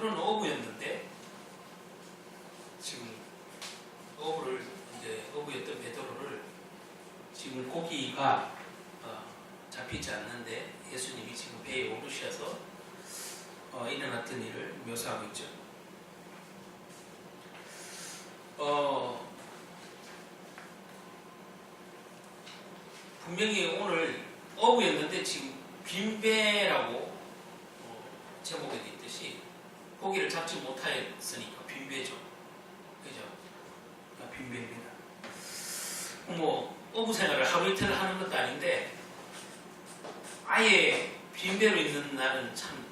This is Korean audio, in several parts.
베드로는 어부였는데 지금 어부였던 베드로를 지금 고기가 잡히지 않는데 예수님이 지금 배에 오르셔서 일어났던 일을 묘사하고 있죠. 분명히 오늘 어부였는데 지금 빈배라고 제목에 되어 있듯이 고기를 잡지 못하였으니까 빈배죠. 그죠? 빈배입니다. 어부 생활을 하루 이틀을 하는 것도 아닌데 아예 빈배로 있는 날은 참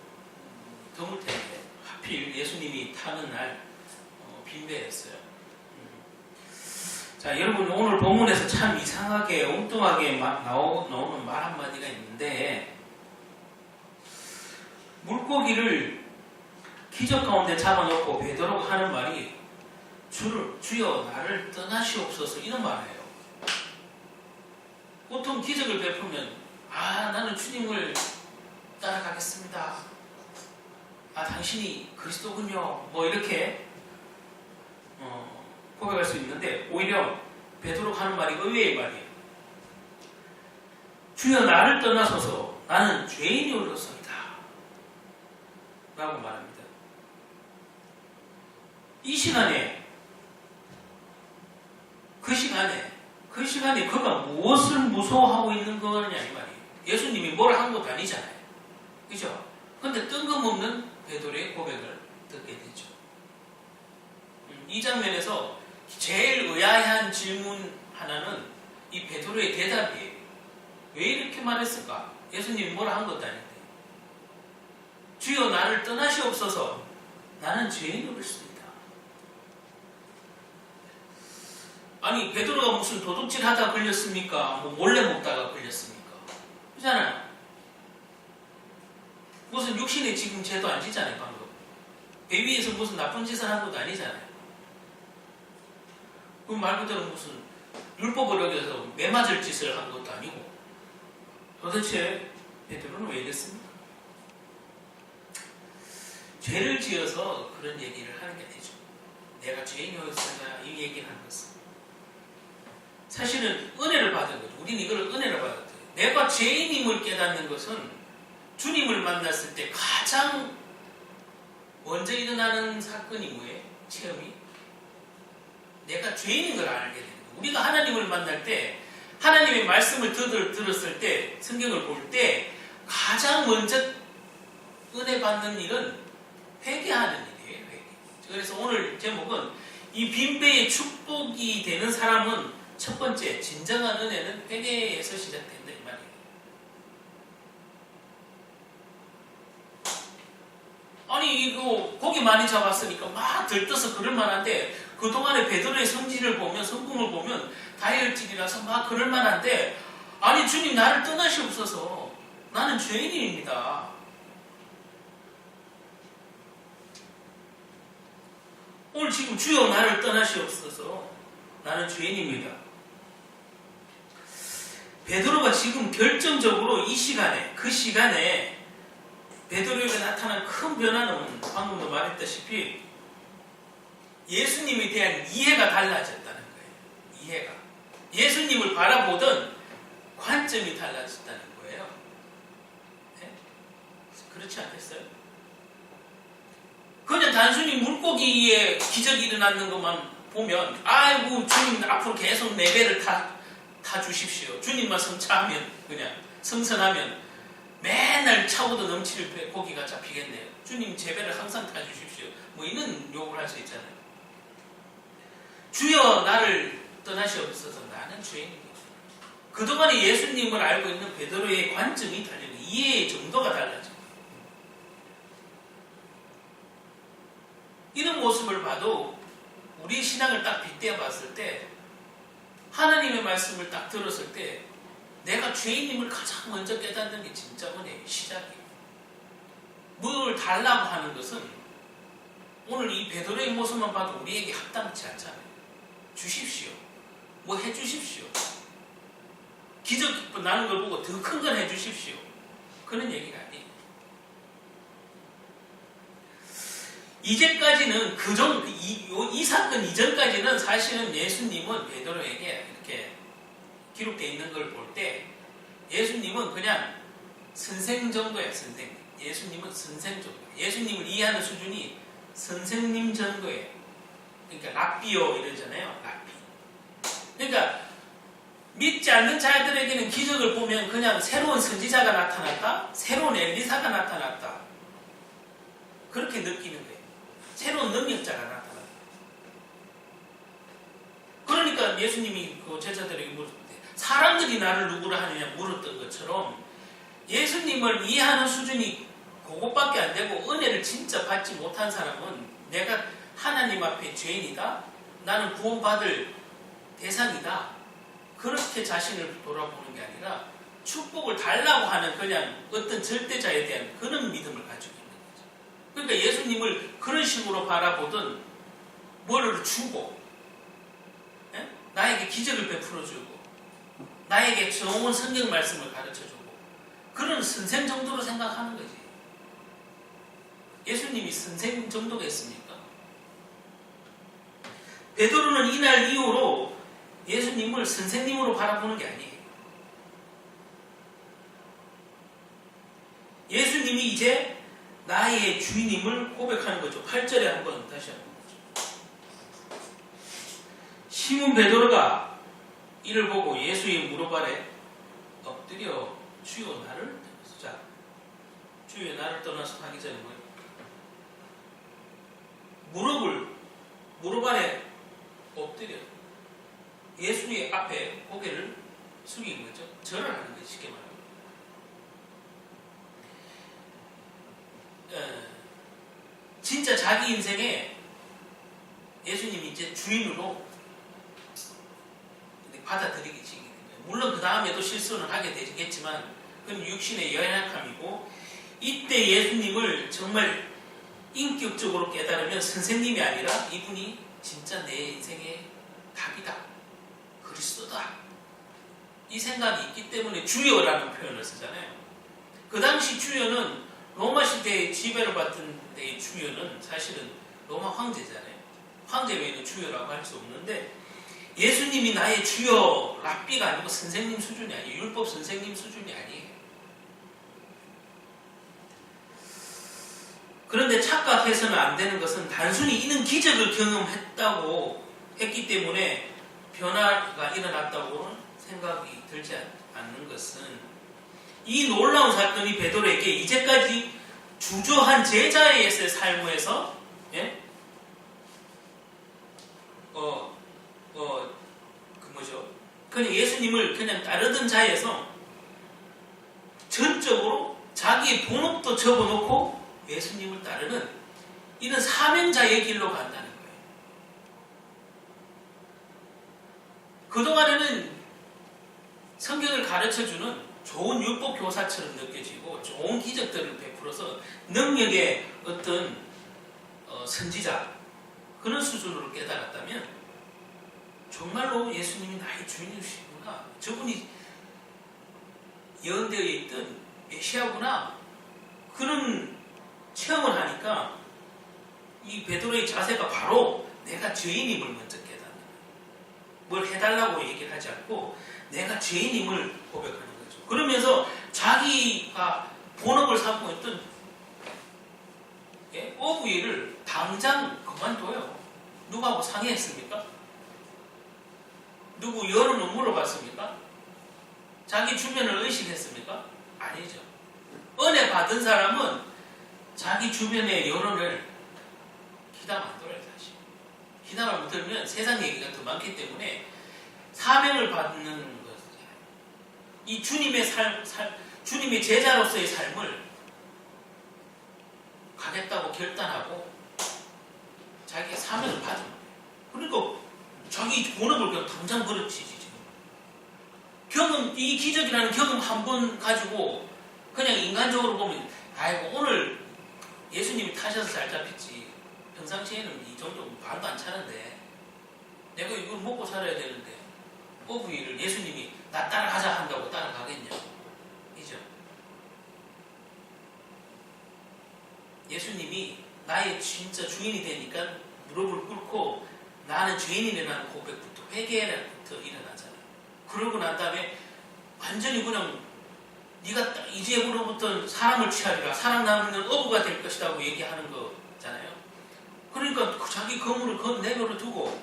드물 텐데 하필 예수님이 타는 날 빈배였어요. 자, 여러분 오늘 본문에서 참 이상하게 엉뚱하게 나오는 말 한마디가 있는데 물고기를 기적 가운데 잡아놓고 베드로가 하는 말이 주여 나를 떠나시옵소서 이런 말이에요. 보통 기적을 베푸면 나는 주님을 따라가겠습니다. 당신이 그리스도군요. 이렇게 고백할 수 있는데 오히려 베드로가 하는 말이 의외의 말이에요. 주여 나를 떠나소서 나는 죄인이로서이다 라고 말합니다. 이 시간에 그 시간에 그가 무엇을 무서워하고 있는 거냐 이 말이에요. 예수님이 뭘 한 것도 아니잖아요. 그죠? 근데 뜬금없는 베드로의 고백을 듣게 되죠. 이 장면에서 제일 의아한 질문 하나는 이 베드로의 대답이에요. 왜 이렇게 말했을까? 예수님이 뭐라 한 것도 아닌데. 주여 나를 떠나시옵소서 나는 죄인으로서이다. 아니 베드로가 무슨 도둑질 하다가 걸렸습니까? 몰래 먹다가 걸렸습니까? 그렇잖아요. 무슨 육신의 지금 죄도 안 지잖아요. 방금 배 위에서 무슨 나쁜 짓을 한 것도 아니잖아요. 그 말 그대로 무슨 율법을 어겨서 매맞을 짓을 한 것도 아니고 도대체 베드로는 왜 이랬습니까? 죄를 지어서 그런 얘기를 하는 게 아니죠. 내가 죄인이었으나 이 얘기를 하는 것은 사실은 은혜를 받은 거죠. 우리는 이걸 은혜를 받았대요. 내가 죄인임을 깨닫는 것은 주님을 만났을 때 가장 먼저 일어나는 사건이 뭐예요? 체험이? 내가 죄인인 걸 알게 되는 거예요. 우리가 하나님을 만날 때 하나님의 말씀을 들었을 때 성경을 볼 때 가장 먼저 은혜 받는 일은 회개하는 일이에요. 회개. 그래서 오늘 제목은 이 빈배의 축복이 되는 사람은 첫 번째 진정한 은혜는 회개에서 시작된다 이 말이에요. 아니 이거 고기 많이 잡았으니까 막 들떠서 그럴 만한데 그동안의 베드로의 성질을 보면 성품을 보면 다혈질이라서 막 그럴 만한데 아니 주님 나를 떠나시옵소서 나는 죄인입니다. 오늘 지금 주여 나를 떠나시옵소서 나는 죄인입니다. 베드로가 지금 결정적으로 이 시간에 그 시간에 베드로에게 나타난 큰 변화는 방금도 말했다시피 예수님에 대한 이해가 달라졌다는 거예요. 이해가. 예수님을 바라보던 관점이 달라졌다는 거예요. 네? 그렇지 않겠어요? 그냥 단순히 물고기에 기적이 일어나는 것만 보면 아이고 주님 앞으로 계속 내 배를 타 주십시오. 주님만 성차하면 그냥 성선하면 맨날 차고도 넘칠 고기가 잡히겠네요. 주님 제 배를 항상 타 주십시오. 이런 요구를 할 수 있잖아요. 주여 나를 떠나시옵소서 나는 죄인입니다. 그동안에 예수님을 알고 있는 베드로의 관점이 달라요. 이해의 정도가 달라져요. 이런 모습을 봐도 우리 신앙을 딱 빗대어 봤을 때 하나님의 말씀을 딱 들었을 때 내가 죄인임을 가장 먼저 깨닫는 게 진짜 은혜의 시작이에요. 뭘 달라고 하는 것은 오늘 이 베드로의 모습만 봐도 우리에게 합당치 않잖아요. 주십시오. 뭐 해주십시오. 기적 나는 걸 보고 더 큰 건 해주십시오. 그런 얘기가 아니에요. 이제까지는 이 사건 이전까지는 사실은 예수님은 베드로에게 이렇게 기록되어 있는 걸 볼 때 예수님은 그냥 선생 정도야, 선생. 예수님은 선생 정도. 예수님을 이해하는 수준이 선생님 정도예요. 그러니까 랍비요 이러잖아요. 랍비. 그러니까 믿지 않는 자들에게는 기적을 보면 그냥 새로운 선지자가 나타났다, 새로운 엘리사가 나타났다, 그렇게 느끼는 거예요. 새로운 능력자가 나타났다. 그러니까 예수님이 그 제자들에게 물었을 때 사람들이 나를 누구라 하느냐 물었던 것처럼 예수님을 이해하는 수준이 그것밖에 안 되고 은혜를 진짜 받지 못한 사람은 내가 하나님 앞에 죄인이다, 나는 구원받을 대상이다, 그렇게 자신을 돌아보는 게 아니라 축복을 달라고 하는 그냥 어떤 절대자에 대한 그런 믿음을 가지고 있는 거죠. 그러니까 예수님을 그런 식으로 바라보던 뭐를 주고, 나에게 기적을 베풀어주고, 나에게 좋은 성경 말씀을 가르쳐주고, 그런 선생 정도로 생각하는 거지. 예수님이 선생 정도겠습니까? 베드로는 이날 이후로 예수님을 선생님으로 바라보는 게 아니에요. 예수님이 이제 나의 주인임을 고백하는 거죠. 8절에 한번 다시 한번 보죠. 시몬 베드로가 이를 보고 예수의 무릎 아래 엎드려 주여 나를 떠나서, 자, 주여 나를 떠나서 하기 전에 뭐예요? 무릎 아래 엎드려 예수의 앞에 고개를 숙인 거죠. 절을 하는 거죠. 쉽게 말하면. 진짜 자기 인생에 예수님이 이제 주인으로 받아들이기 시작해요. 물론 그 다음에도 실수는 하게 되겠지만 그건 육신의 연약함이고, 이때 예수님을 정말 인격적으로 깨달으면 선생님이 아니라 이분이 진짜 내 인생의 답이다, 그리스도다, 이 생각이 있기 때문에 주여라는 표현을 쓰잖아요. 그 당시 주여는 로마 시대에 지배를 받던 때의 주여는 사실은 로마 황제잖아요. 황제 외에는 주여라고 할 수 없는데 예수님이 나의 주여, 랍비가 아니고 선생님 수준이 아니에요. 율법 선생님 수준이 아니에요. 그런데 착각해서는 안 되는 것은 단순히 이는 기적을 경험했다고 했기 때문에 변화가 일어났다고는 생각이 들지 않는 것은, 이 놀라운 사건이 베드로에게 이제까지 주저한 제자의 삶에서 그냥 예수님을 그냥 따르던 자에서 전적으로 자기의 본업도 접어놓고 예수님을 따르는 이런 사명자의 길로 간다는 거예요. 그동안에는 성경을 가르쳐주는 좋은 율법 교사처럼 느껴지고 좋은 기적들을 베풀어서 능력의 어떤 선지자, 그런 수준으로 깨달았다면 정말로 예수님이 나의 주인이시구나, 저분이 예언되어 있던 메시아구나, 그런 체험을 하니까 이 베드로의 자세가 바로 내가 죄인임을 먼저 깨닫는 거예요. 뭘 해달라고 얘기를 하지 않고 내가 죄인임을 고백하는 거죠. 그러면서 자기가 본업을 삼고 있던 어부일을 당장 그만둬요. 누구하고 상의했습니까? 누구 여론을 물어봤습니까? 자기 주변을 의식했습니까? 아니죠. 은혜 받은 사람은 자기 주변의 여론을 기담 안 들어요, 사실. 기담 안 들으면 세상 얘기가 더 많기 때문에 사명을 받는 것이에요. 이 주님의 주님의 제자로서의 삶을 가겠다고 결단하고 자기의 사명을 받은 거예요. 그러니까 자기 본업을 그냥 당장 버려치지. 이 기적이라는 경험 한 번 가지고 그냥 인간적으로 보면, 아이고 오늘 예수님이 타셔서 잘 잡혔지, 평상시에는 이 정도 반도 안 차는데 내가 이걸 먹고 살아야 되는데 어부일을 예수님이 나 따라가자 한다고 따라가겠냐, 이죠. 예수님이 나의 진짜 주인이 되니까 무릎을 꿇고 나는 죄인이라는 고백부터 회개부터 일어나잖아요. 그러고 난 다음에 완전히 그냥 네가 이제부로부터 사람을 취하리라 사랑나무는 어부가 될 것이라고 얘기하는 거잖아요. 그러니까 자기 거물을 내버려 두고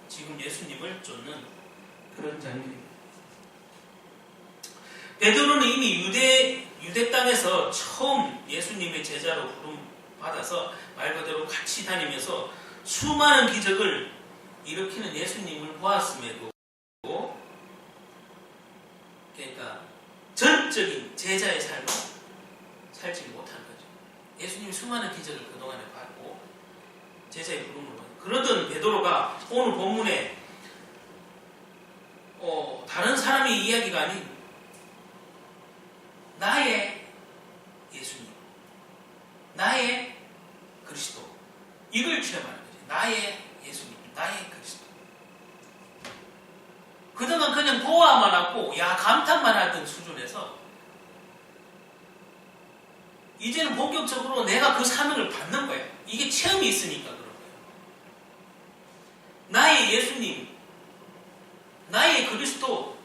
지금 예수님을 쫓는 그런 장면입니다. 베드로는 이미 유대 땅에서 처음 예수님의 제자로 부름 받아서 말 그대로 같이 다니면서 수많은 기적을 일으키는 예수님을 보았음에도 그러니까 전적인 제자의 삶을 살지 못한 거죠. 예수님이 수많은 기적을 그동안에 받고 제자의 부름을 받고 그러던 베드로가 오늘 본문에 다른 사람의 이야기가 아닌 나의 예수님, 나의 그리스도 이걸 체험하는 거죠. 나의 예수님, 나의 그리스도. 그동안 그냥 보아만 하고 감탄만 하던 수준에서 이제는 본격적으로 내가 그 사명을 받는 거예요. 이게 체험이 있으니까 그런 거예요. 나의 예수님, 나의 그리스도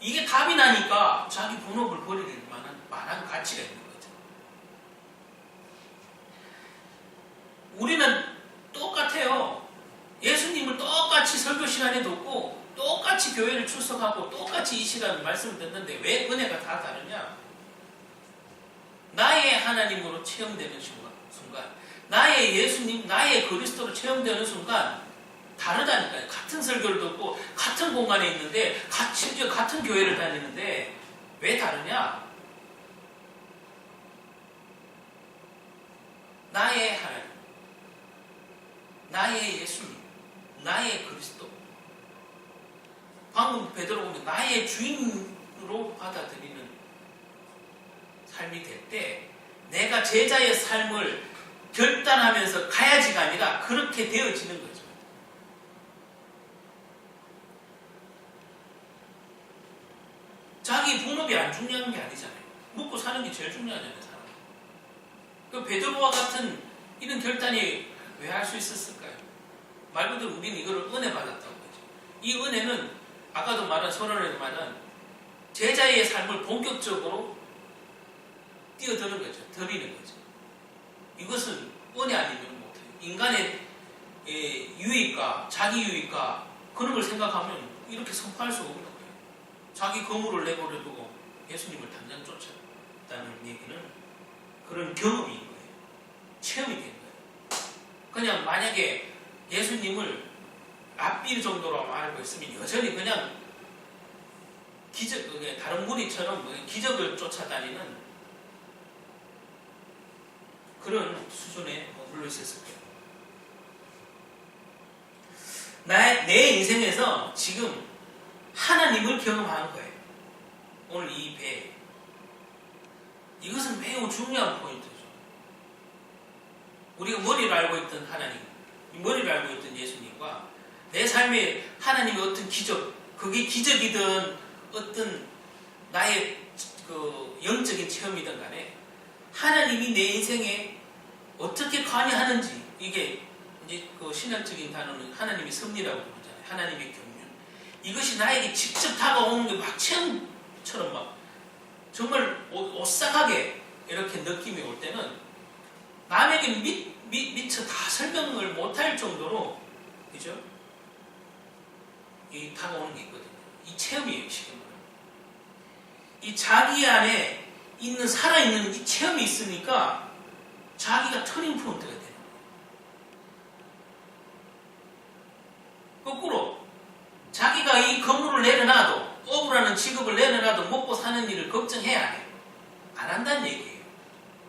이게 답이 나니까 자기 본업을 버릴 만한 가치가 있는 거죠. 우리는 똑같아요. 예수님을 똑같이 설교 시간에 듣고 똑같이 교회를 출석하고 똑같이 이 시간 말씀을 듣는데 왜 은혜가 다 다르냐? 나의 하나님으로 체험되는 순간 나의 예수님, 나의 그리스도로 체험되는 순간 다르다니까요. 같은 설교를 듣고 같은 공간에 있는데 심지어 같은 교회를 다니는데 왜 다르냐? 나의 하나님, 나의 예수님, 나의 그리스도. 방금 베드로 보면 나의 주인으로 받아들이는 삶이 될 때 내가 제자의 삶을 결단하면서 가야지가 아니라 그렇게 되어지는 거죠. 자기 본업이 안 중요한 게 아니잖아요. 먹고 사는 게 제일 중요하잖아요, 사람. 그 베드로와 같은 이런 결단이 왜 할 수 있었을까요? 말 그대로 우리는 이걸 은혜 받았다고 하죠. 이 은혜는 아까도 말한 서론에도 말한 제자의 삶을 본격적으로 뛰어드는 거죠. 드리는 거죠. 이것은 은혜 아니면 못해요. 인간의 유익과 자기 유익과 그런 걸 생각하면 이렇게 선포할 수 없는 거예요. 자기 거물을 내버려 두고 예수님을 당장 쫓았다는 얘기는 그런 경험인 거예요. 체험이 된 거예요. 그냥 만약에 예수님을 앞빌 정도로 알고 있으면 여전히 그냥 다른 무리처럼 기적을 쫓아다니는 그런 수준에 머물러 있었을 거예요. 내 인생에서 지금 하나님을 경험하는 거예요. 오늘 이 배. 이것은 매우 중요한 포인트죠. 우리가 머리를 알고 있던 하나님, 머리를 알고 있던 예수님과 내 삶에 하나님의 어떤 기적, 그게 기적이든 어떤 나의 그 영적인 체험이든 간에 하나님이 내 인생에 어떻게 관여하는지, 이게 이제 그 신학적인 단어는 하나님의 섭리라고 부르잖아요. 하나님의 경륜. 이것이 나에게 직접 다가오는 게 막 체험처럼 막 정말 오싹하게 이렇게 느낌이 올 때는 남에게 미처 다 설명을 못할 정도로, 그죠? 이 다가오는 게 있거든요. 이 체험이에요, 지금. 이 자기 안에 살아있는 이 체험이 있으니까 자기가 터닝 포인트가 되는 거예요. 거꾸로 자기가 이 건물을 내려놔도, 어부라는 직업을 내려놔도 먹고 사는 일을 걱정해야 해요. 안 한다는 얘기예요.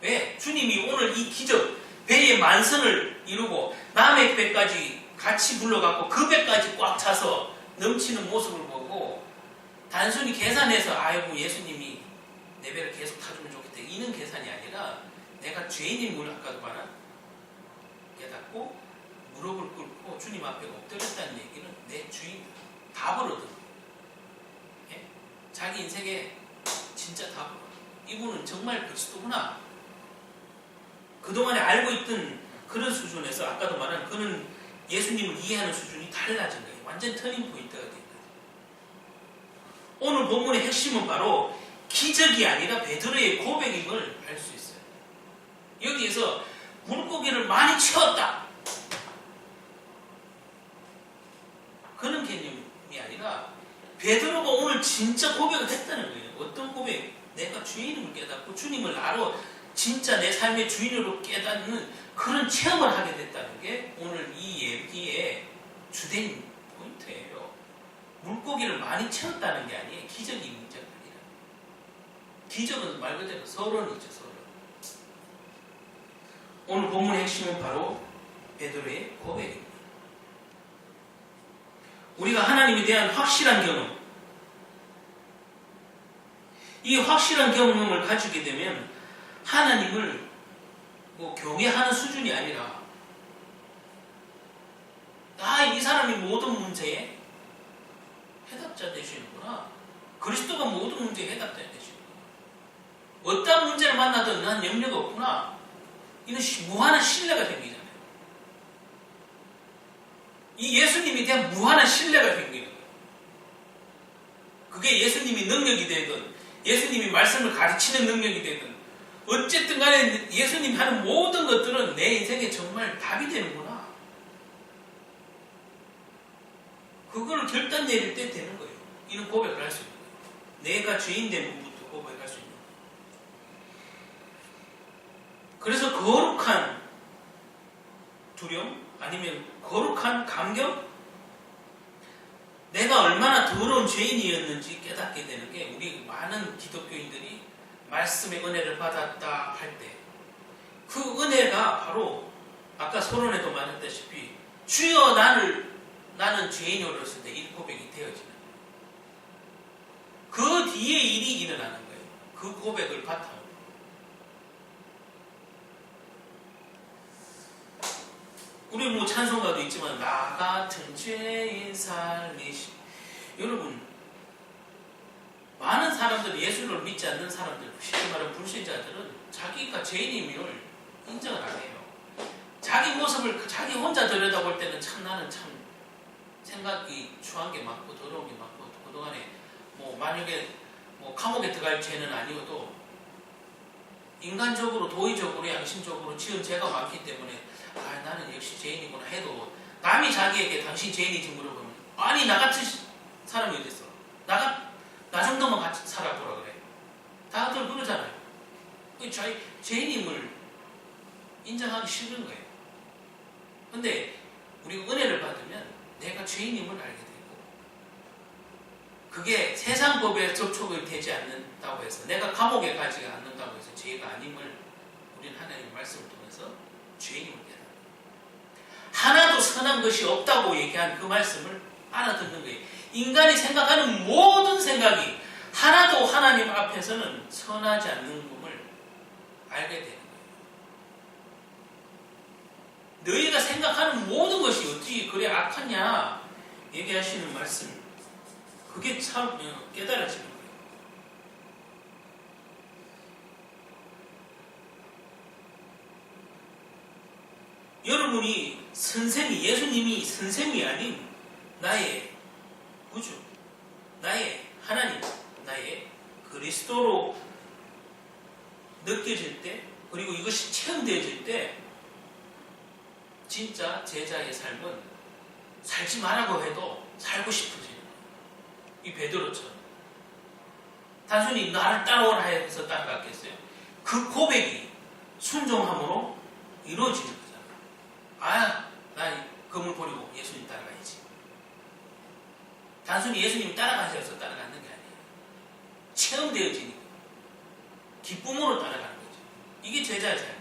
왜? 주님이 오늘 이 기적, 배의 만선을 이루고 남의 배까지 같이 불러갖고 그 배까지 꽉 차서 넘치는 모습을 보고 단순히 계산해서 아이고 예수님이 내 배를 계속 타주면 좋겠다 이는 계산이 아니라 내가 죄인임을 아까도 말한 깨닫고 무릎을 꿇고 주님 앞에 엎드렸다는 얘기는 내 주인 답을 얻은 거예요. 예? 자기 인생에 진짜 답을 얻은 거예요. 이분은 정말 그리스도구나. 그동안에 알고 있던 그런 수준에서 아까도 말한 그는 예수님을 이해하는 수준이 달라진 거예요. 완전 터닝 포인트가 된 거예요. 오늘 본문의 핵심은 바로 기적이 아니라 베드로의 고백임을 알 수 있어요. 여기에서 물고기를 많이 채웠다. 그런 개념이 아니라 베드로가 오늘 진짜 고백을 했다는 거예요. 어떤 고백? 내가 주인임을 깨닫고 주님을 나로 진짜 내 삶의 주인으로 깨닫는 그런 체험을 하게 됐다는 게 오늘 이 얘기의 주된 포인트예요. 물고기를 많이 채웠다는 게 아니에요. 기적이 문제가 아니라. 기적은 말 그대로 서론이죠. 서론. 오늘 본문의 핵심은 바로 베드로의 고백입니다. 우리가 하나님에 대한 확실한 경험, 이 확실한 경험을 가지게 되면 하나님을 경외하는 수준이 아니라 이 사람이 모든 문제에 해답자 되시는구나. 그리스도가 모든 문제에 해답자 되시는구나. 어떤 문제를 만나든 난 염려가 없구나. 이런 무한한 신뢰가 생기잖아요. 이 예수님에 대한 무한한 신뢰가 생기는 거예요. 그게 예수님이 능력이 되든 예수님이 말씀을 가르치는 능력이 되든 어쨌든 간에 예수님이 하는 모든 것들은 내 인생에 정말 답이 되는구나. 그걸 결단 내릴 때 되는 거예요. 이런 고백을 할 수 있는 거예요. 내가 죄인 된 부분부터 고백할 수 있는 거예요. 그래서 거룩한 두려움 아니면 거룩한 감격? 내가 얼마나 더러운 죄인이었는지 깨닫게 되는 게 우리 많은 기독교인들이 말씀의 은혜를 받았다 할 때 그 은혜가 바로 아까 서론에도 말했다시피 주여 나는 죄인으로서 때 이 고백이 되어지는 거예요. 그 뒤에 일이 일어나는 거예요. 그 고백을 바탕으로. 우리 찬송가도 있지만 나 같은 죄인 살리시. 여러분 많은 사람들 예수를 믿지 않는 사람들 쉽게 말하면 불신자들은 자기가 죄인임을 인정을 안 해요. 자기 모습을 자기 혼자 들여다볼 때는 참 나는 참 생각이 추한 게 많고 더러운 게 많고 그동안에 만약에 감옥에 들어갈 죄는 아니어도 인간적으로 도의적으로 양심적으로 지은 죄가 많기 때문에 나는 역시 죄인이구나 해도 남이 자기에게 당신 죄인이지 물어보면 아니 나 같은 사람이 어딨어. 나 정도만 같이 살아보라 그래. 다들 그러잖아요. 자기 죄인임을 인정하기 싫은 거예요. 근데 우리가 은혜를 받으면 내가 죄인임을 알게 되고 그게 세상 법에 접촉이 되지 않는다고 해서 내가 감옥에 가지 않는다고 해서 죄가 아님을 우리는 하나님의 말씀을 통해서 죄인임을 깨닫는 거예요. 하나도 선한 것이 없다고 얘기한 그 말씀을 알아듣는 거예요. 인간이 생각하는 모든 생각이 하나도 하나님 앞에서는 선하지 않는 것을 알게 되는 거예요. 너희가 생각하는 모든 것이 어찌 그래 악하냐 얘기하시는 말씀 그게 참 깨달아지는 거예요. 여러분이 예수님이 선생이 아닌 나의 구주, 나의 하나님, 나의 그리스도로 느껴질 때 그리고 이것이 체험되어질 때 진짜 제자의 삶은 살지 말라고 해도 살고 싶어지는 거예요. 이 베드로처럼 단순히 나를 따라오라 해서 따라갔겠어요. 그 고백이 순종함으로 이루어지는 거잖아요. 나 금을 버리고 예수님 따라가야지. 단순히 예수님 따라가셔서 따라가는 게 아니에요. 체험되어지니까 기쁨으로 따라가는 거죠. 이게 제자의 삶이에요.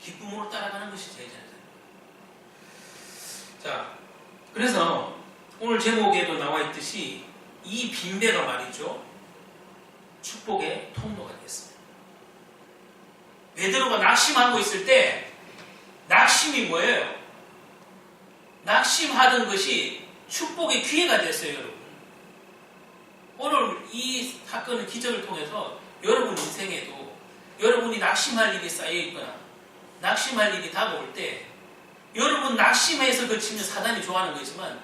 기쁨으로 따라가는 것이 제자의 삶이에요. 자, 그래서 오늘 제목에도 나와 있듯이 이 빈배가 말이죠. 축복의 통로가 됐습니다. 베드로가 낙심하고 있을 때 낙심이 뭐예요? 낙심하던 것이 축복의 기회가 됐어요, 여러분. 오늘 이 사건의 기적을 통해서 여러분 인생에도 여러분이 낙심할 일이 쌓여 있거나 낙심할 일이 다가올 때 여러분 낙심해서 그치면 사단이 좋아하는 거지만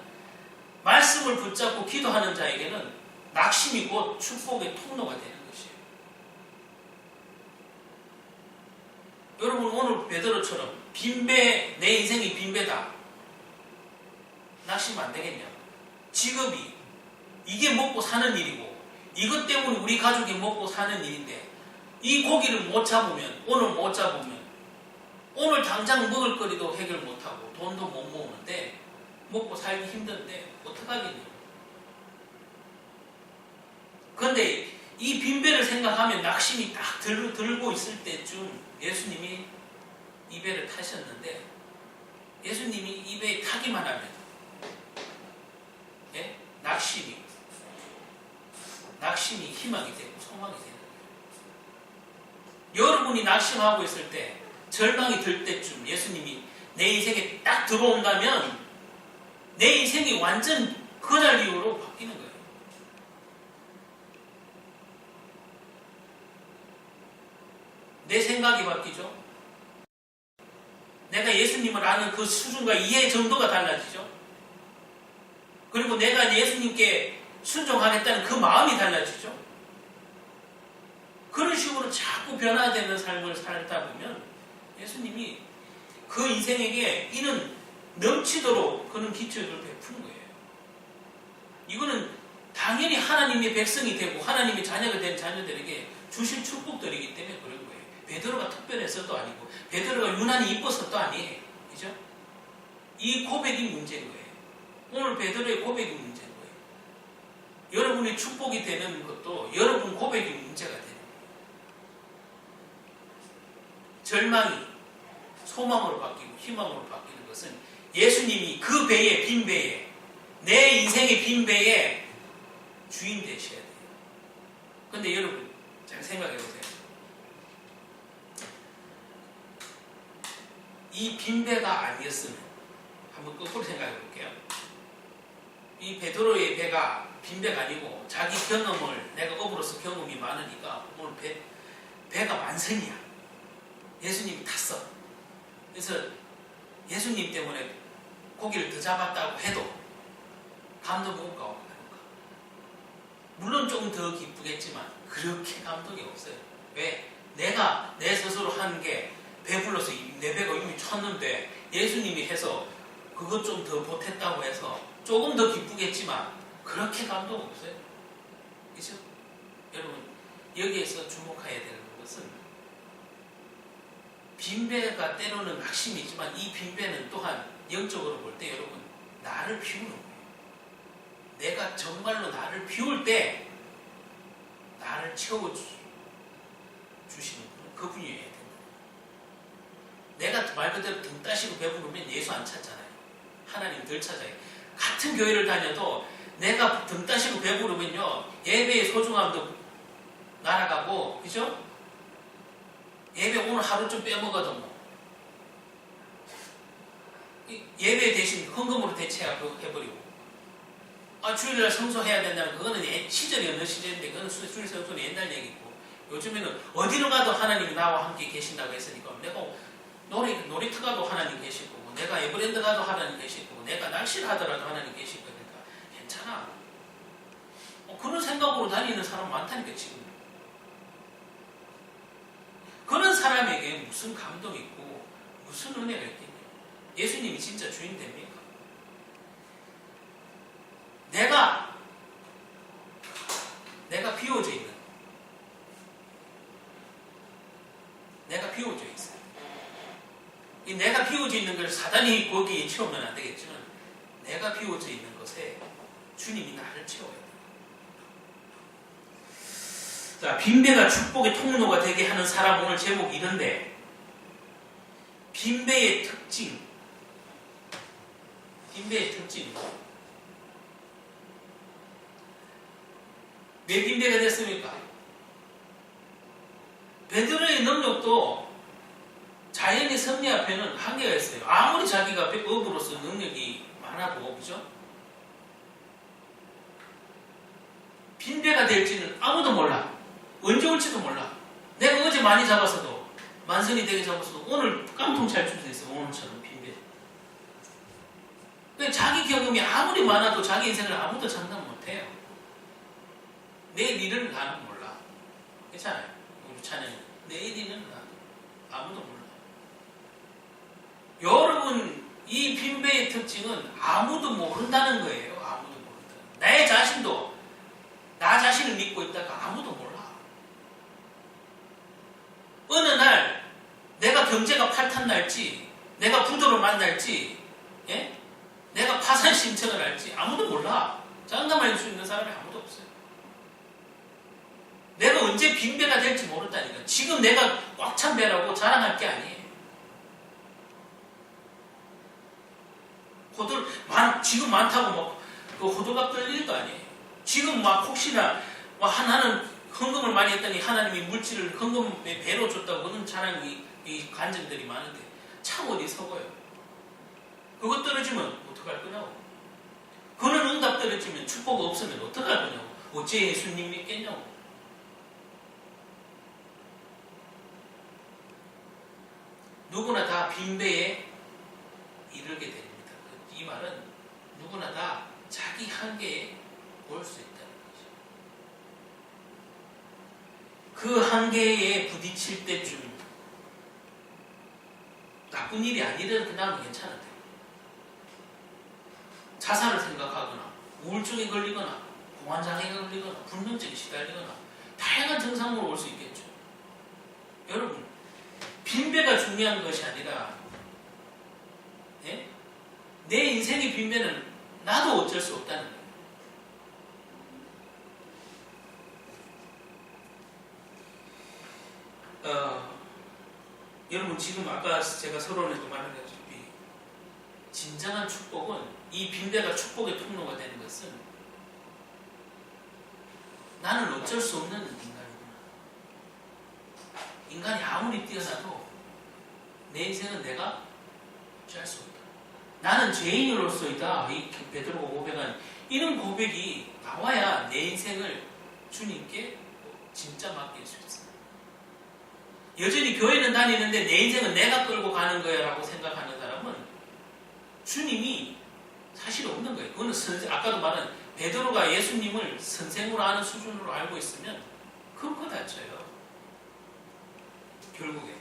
말씀을 붙잡고 기도하는 자에게는 낙심이 곧 축복의 통로가 되는 것이에요. 여러분 오늘 베드로처럼 빈배, 내 인생이 빈배다. 낙심 안 되겠냐? 직업이 이게 먹고 사는 일이고 이것 때문에 우리 가족이 먹고 사는 일인데 이 고기를 못 잡으면 오늘 못 잡으면 오늘 당장 먹을 거리도 해결 못하고 돈도 못 모으는데 먹고 살기 힘든데 어떡하겠냐? 그런데 이 빈배를 생각하면 낙심이 딱 들고 있을 때쯤 예수님이 이 배를 타셨는데 예수님이 이 배에 타기만 하면 예? 낙심이 희망이 되고 소망이 되는 거예요. 여러분이 낙심하고 있을 때 절망이 들 때쯤 예수님이 내 인생에 딱 들어온다면 내 인생이 완전 그날 이후로 바뀌는 거예요. 내 생각이 바뀌죠. 내가 예수님을 아는 그 수준과 이해 정도가 달라지죠. 그리고 내가 예수님께 순종하겠다는 그 마음이 달라지죠. 그런 식으로 자꾸 변화되는 삶을 살다 보면 예수님이 그 인생에게 이는 넘치도록 그런 기초를 베푸는 거예요. 이거는 당연히 하나님의 백성이 되고 하나님의 자녀가 된 자녀들에게 주실 축복들이기 때문에 그런 거예요. 베드로가 특별해서도 아니고 베드로가 유난히 이뻐서도 아니에요. 그죠? 이 고백이 문제인 거예요. 오늘 베드로의 고백이 문제인 거예요. 여러분의 축복이 되는 것도 여러분 고백이 문제가 되는 거예요. 절망이 소망으로 바뀌고 희망으로 바뀌는 것은 예수님이 그 배에 빈 배에 내 인생의 빈 배에 주인 되셔야 돼요. 그런데 여러분 잘 생각해 보세요. 이 빈 배가 아니었으면 한번 거꾸로 생각해 볼게요. 이 베드로의 배가 빈 배가 아니고 자기 경험을 내가 업으로서 경험이 많으니까 오늘 배가 만선이야. 예수님이 탔어. 그래서 예수님 때문에 고기를 더 잡았다고 해도 감동 올까 올까? 물론 조금 더 기쁘겠지만 그렇게 감동이 없어요. 왜? 내가 내 스스로 하는 게 배불러서 내 배가 이미 쳤는데 예수님이 해서 그것 좀 더 보탰다고 해서 조금 더 기쁘겠지만 그렇게 감동 없어요. 그렇죠? 여러분 여기에서 주목해야 되는 것은 빈배가 때로는 낙심이지만 이 빈배는 또한 영적으로 볼 때 여러분 나를 비우는 거예요. 내가 정말로 나를 비울 때 나를 채워주시는 분은 그분이어야 된다. 내가 말 그대로 등 따시고 배부르면 예수 안 찾잖아요. 하나님 덜 찾아요. 같은 교회를 다녀도 내가 등 따시고 배부르면요 예배의 소중함도 날아가고 그죠? 예배 오늘 하루 좀 빼먹어도 뭐 예배 대신 헌금으로 대체해버리고 주일날 성소해야 된다면 그거는 시절이 어느 시절인데 그거는 주일 성소는 옛날 얘기고 요즘에는 어디로 가도 하나님이 나와 함께 계신다고 했으니까 내가 놀이터 가도 하나님 계시고 내가 에버랜드 가도 하나님 계시고 내가 낚시를 하더라도 하나님 계실 거니까 괜찮아. 그런 생각으로 다니는 사람 많다니까 지금. 그런 사람에게 무슨 감동이 있고 무슨 은혜가 있겠냐. 예수님이 진짜 주인 됩니까? 내가 비워져 있는 내가 비워져 있어요. 이 내가 비워져 있는 걸 사단이 거기에 채우면 안 되겠지만 내가 비워져 있는 것에 주님이 나를 채워야 돼요. 자, 빈배가 축복의 통로가 되게 하는 사람 오늘 제목이 이런데 빈배의 특징 왜 빈배가 됐습니까? 베드로의 능력도 자연의 섭리 앞에는 한계가 있어요. 아무리 자기가 업으로서 능력이 많아도 그죠? 빈배가 될지는 아무도 몰라. 언제 올지도 몰라. 내가 어제 많이 잡았어도 만선이 되게 잡았어도 오늘 깡통 잘 줄 수 있어. 오늘처럼 빈배. 그러니까 자기 경험이 아무리 많아도 자기 인생을 아무도 장담 못해요. 내일 일은 나는 몰라. 괜찮아요. 우리 찬영이. 내일 일은 아무도 몰라. 여러분, 이 빈배의 특징은 아무도 모른다는 거예요. 아무도 모른다. 내 자신도 나 자신을 믿고 있다가 아무도 몰라. 어느 날 내가 경제가 팔탄 날지, 내가 부도를 만날지, 예? 내가 파산 신청을 할지 아무도 몰라. 장담할 수 있는 사람이 아무도 없어요. 내가 언제 빈배가 될지 모른다니까. 지금 내가 꽉 찬 배라고 자랑할 게 아니에요. 지금 많다고 막 그 호들갑 떨 일도 아니에요. 지금 막 혹시나 하나는 헌금을 많이 했더니 하나님이 물질을 헌금의 배로 줬다고 그런 자랑이 이 간증들이 많은데 참 어디 서고요. 그것 떨어지면 어떡할 거냐고. 그런 응답 떨어지면 축복 없으면 어떡할 거냐고. 어째 예수님 믿겠냐고. 누구나 다 빈배에 이르게 됩니다. 이 말은 누구나 다 자기 한계에 올 수 있다는 거죠. 그 한계에 부딪힐 때쯤 나쁜 일이 아니라도 그다음은 괜찮은데 자살을 생각하거나 우울증에 걸리거나 공황장애가 걸리거나 불면증에 시달리거나 다양한 증상으로 올 수 있겠죠. 여러분, 빈배가 중요한 것이 아니라 예? 내 인생의 빈배는 나도 어쩔 수 없다는 거예요. 여러분, 지금 아까 제가 서론에도 말했다시피 진정한 축복은, 이 빈배가 축복의 통로가 되는 것은 나는 어쩔 수 없는 인간이구나. 인간이 아무리 뛰어나도 내 인생은 내가 어찌할 수 없다. 나는 죄인으로서이다. 이 베드로가 고백한 이런 고백이 나와야 내 인생을 주님께 진짜 맡길 수 있어요. 여전히 교회는 다니는데 내 인생은 내가 끌고 가는 거야 라고 생각하는 사람은 주님이 사실 없는 거예요. 그거는 아까도 말한 베드로가 예수님을 선생으로 아는 수준으로 알고 있으면 그거 다쳐요. 결국에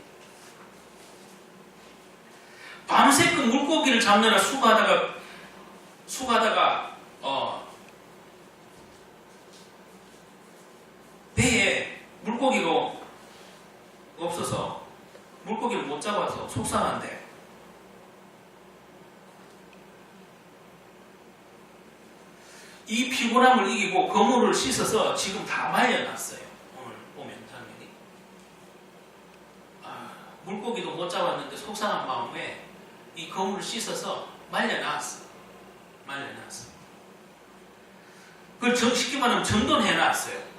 밤새껏 물고기를 잡느라 수고하다가 배에 물고기가 없어서 물고기를 못 잡아서 속상한데 이 피곤함을 이기고 거물을 씻어서 지금 다 말려놨어요. 오늘 보면 장면이 물고기도 못 잡았는데 속상한 마음에 이 거물을 씻어서 말려놨어. 그걸 쉽게 말하면 정돈해놨어요.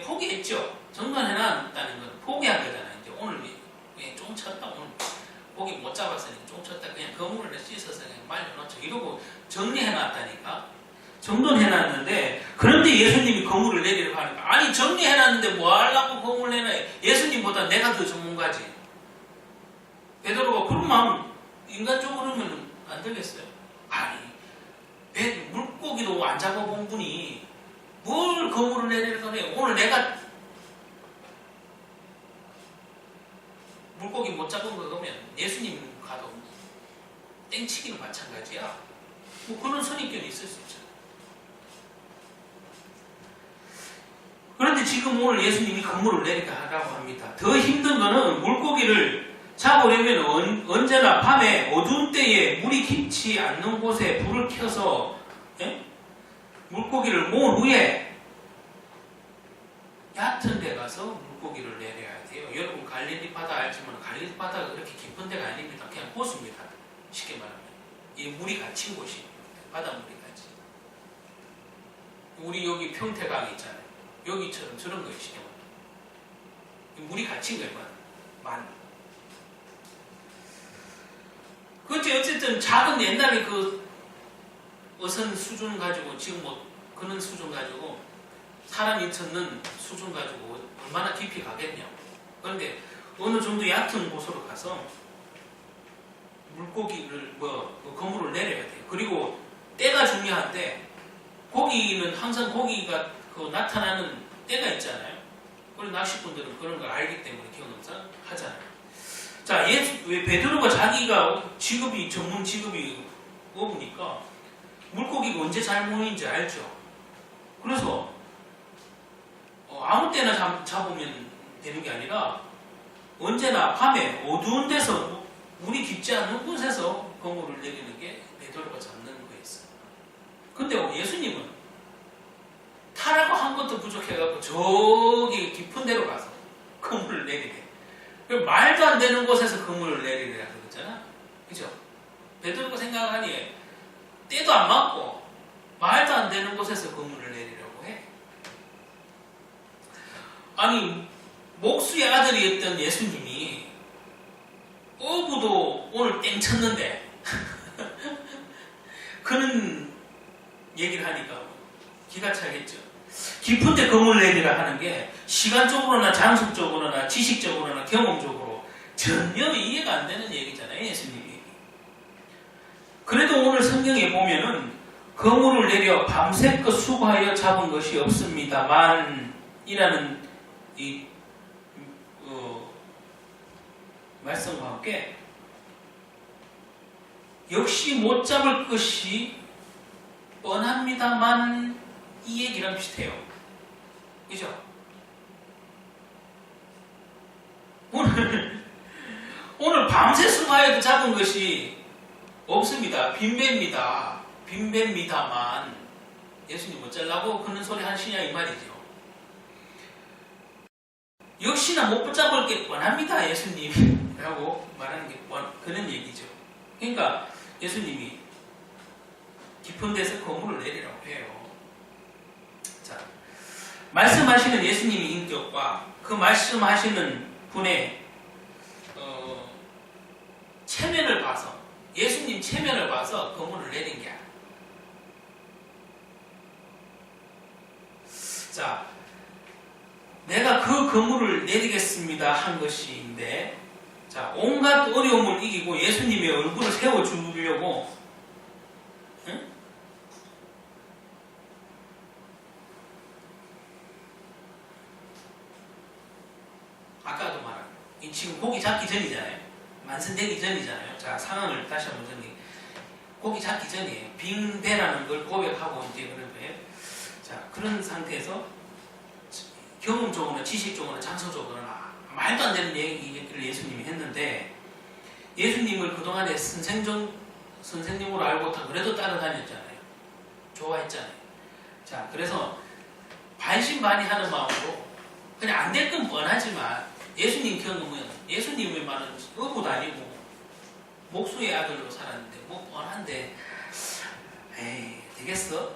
포기했죠. 정돈해놨다는 건 포기한 거잖아요. 이제 오늘 쫑쳤다. 오늘 고기 못 잡았으니까 쫑쳤다. 그냥 거물을 씻어서 그냥 말려놓죠. 이러고 정리해놨다니까. 정돈해놨는데 그런데 예수님이 거물을 내리려고 하니까 아니 정리해놨는데 뭐 하려고 거물을 내놔요. 예수님보다 내가 더 전문가지. 베드로가 그런 마음 인간적으로 하면 안 되겠어요. 아니 물고기도 안 잡아본 분이 뭘 거물을 내리려고 해요. 오늘 내가 물고기 못 잡은 거 그러면 예수님 가도 땡치기는 마찬가지야. 뭐 그런 선입견이 있을 수 있잖아. 그런데 지금 오늘 예수님이 거물을 내리게 하라고 합니다. 더 힘든 거는 물고기를 잡으려면 언제나 밤에 어두운 때에 물이 깊지 않는 곳에 불을 켜서 물고기를 모은 후에 얕은 데 가서 물고기를 내려야 돼요. 여러분 갈릴리 바다 알지만 갈릴리 바다가 그렇게 깊은 데가 아닙니다. 그냥 호수입니다. 쉽게 말하면 이 물이 갇힌 곳이 바닷물이 갇힌. 우리 여기 평택강 있잖아요. 여기처럼 저런 거예요. 쉽게 말하면 물이 갇힌 거예요. 만. 그렇지. 어쨌든 작은 옛날에 그 어선 수준 가지고 지금 뭐 그런 수준 가지고 사람이 젖는 수준 가지고 얼마나 깊이 가겠냐. 그런데 어느 정도 얕은 곳으로 가서 물고기를 그물을 내려야 돼요. 그리고 때가 중요한데 고기는 항상 고기가 나타나는 때가 있잖아요. 우리 낚시꾼들은 그런 걸 알기 때문에 경험상 하잖아요. 자, 왜 베드로가 자기가 전문 직업이 어부니까 물고기가 언제 잘 모이는지 알죠. 그래서 아무 때나 잡으면 되는 게 아니라 언제나 밤에 어두운 데서 물이 깊지 않은 곳에서 그물을 내리는 게 베드로가 잡는 거였어요. 근데 예수님은 타라고 한 것도 부족해갖고 저기 깊은 데로 가서 그물을 내리래. 말도 안 되는 곳에서 그물을 내리래라 그랬잖아. 그죠? 베드로가 생각하니 때도 안 맞고 말도 안 되는 곳에서 그물을 내리려고 해. 아니 목수의 아들이었던 예수님이 어부도 오늘 땡 쳤는데 그런 얘기를 하니까 기가 차겠죠. 깊은데 그물 내리라 하는 게 시간적으로나 장소적으로나 지식적으로나 경험적으로 전혀 이해가 안 되는 얘기잖아요. 예수님이. 그래도 오늘 성경에 보면은 그물을 내려 밤새껏 수고하여 잡은 것이 없습니다만 이라는 이 말씀과 함께 역시 못 잡을 것이 뻔합니다만 이 얘기랑 비슷해요. 그죠? 오늘 밤새 수고하여도 잡은 것이 없습니다. 빈배입니다. 빈배입니다만 예수님 어쩌려고 그런 소리 하시냐 이 말이죠. 역시나 못 붙잡을 게 뻔합니다. 예수님이라고 말하는 게 그런 얘기죠. 그러니까 예수님이 깊은 데서 그물을 내리라고 해요. 자, 말씀하시는 예수님의 인격과 그 말씀하시는 분의 체면을 봐서 예수님 체면을 봐서 그물을 내린 게 아니에요. 자, 내가 그 그물을 내리겠습니다 한 것인데, 자, 온갖 어려움을 이기고 예수님의 얼굴을 세워주려고, 응? 아까도 말한, 지금 고기 잡기 전이잖아요. 만선되기 전이잖아요. 자, 상황을 다시 한번 정리. 고기 잡기 전이에요. 빙배라는 걸 고백하고 이제 그런 거예요. 자, 그런 상태에서 경험적으로나 지식적으로나 장소적으로나 말도 안 되는 얘기를 예수님이 했는데, 예수님을 그동안에 선생님으로 알고 다 그래도 따라다녔잖아요. 좋아했잖아요. 자, 그래서 반신반의하는 마음으로 그냥 안 될 건 뻔하지만 예수님 경험은 예수님의 말은 어부도 아니고 목수의 아들로 살았는데 뭐 뻔한데 에이 되겠어?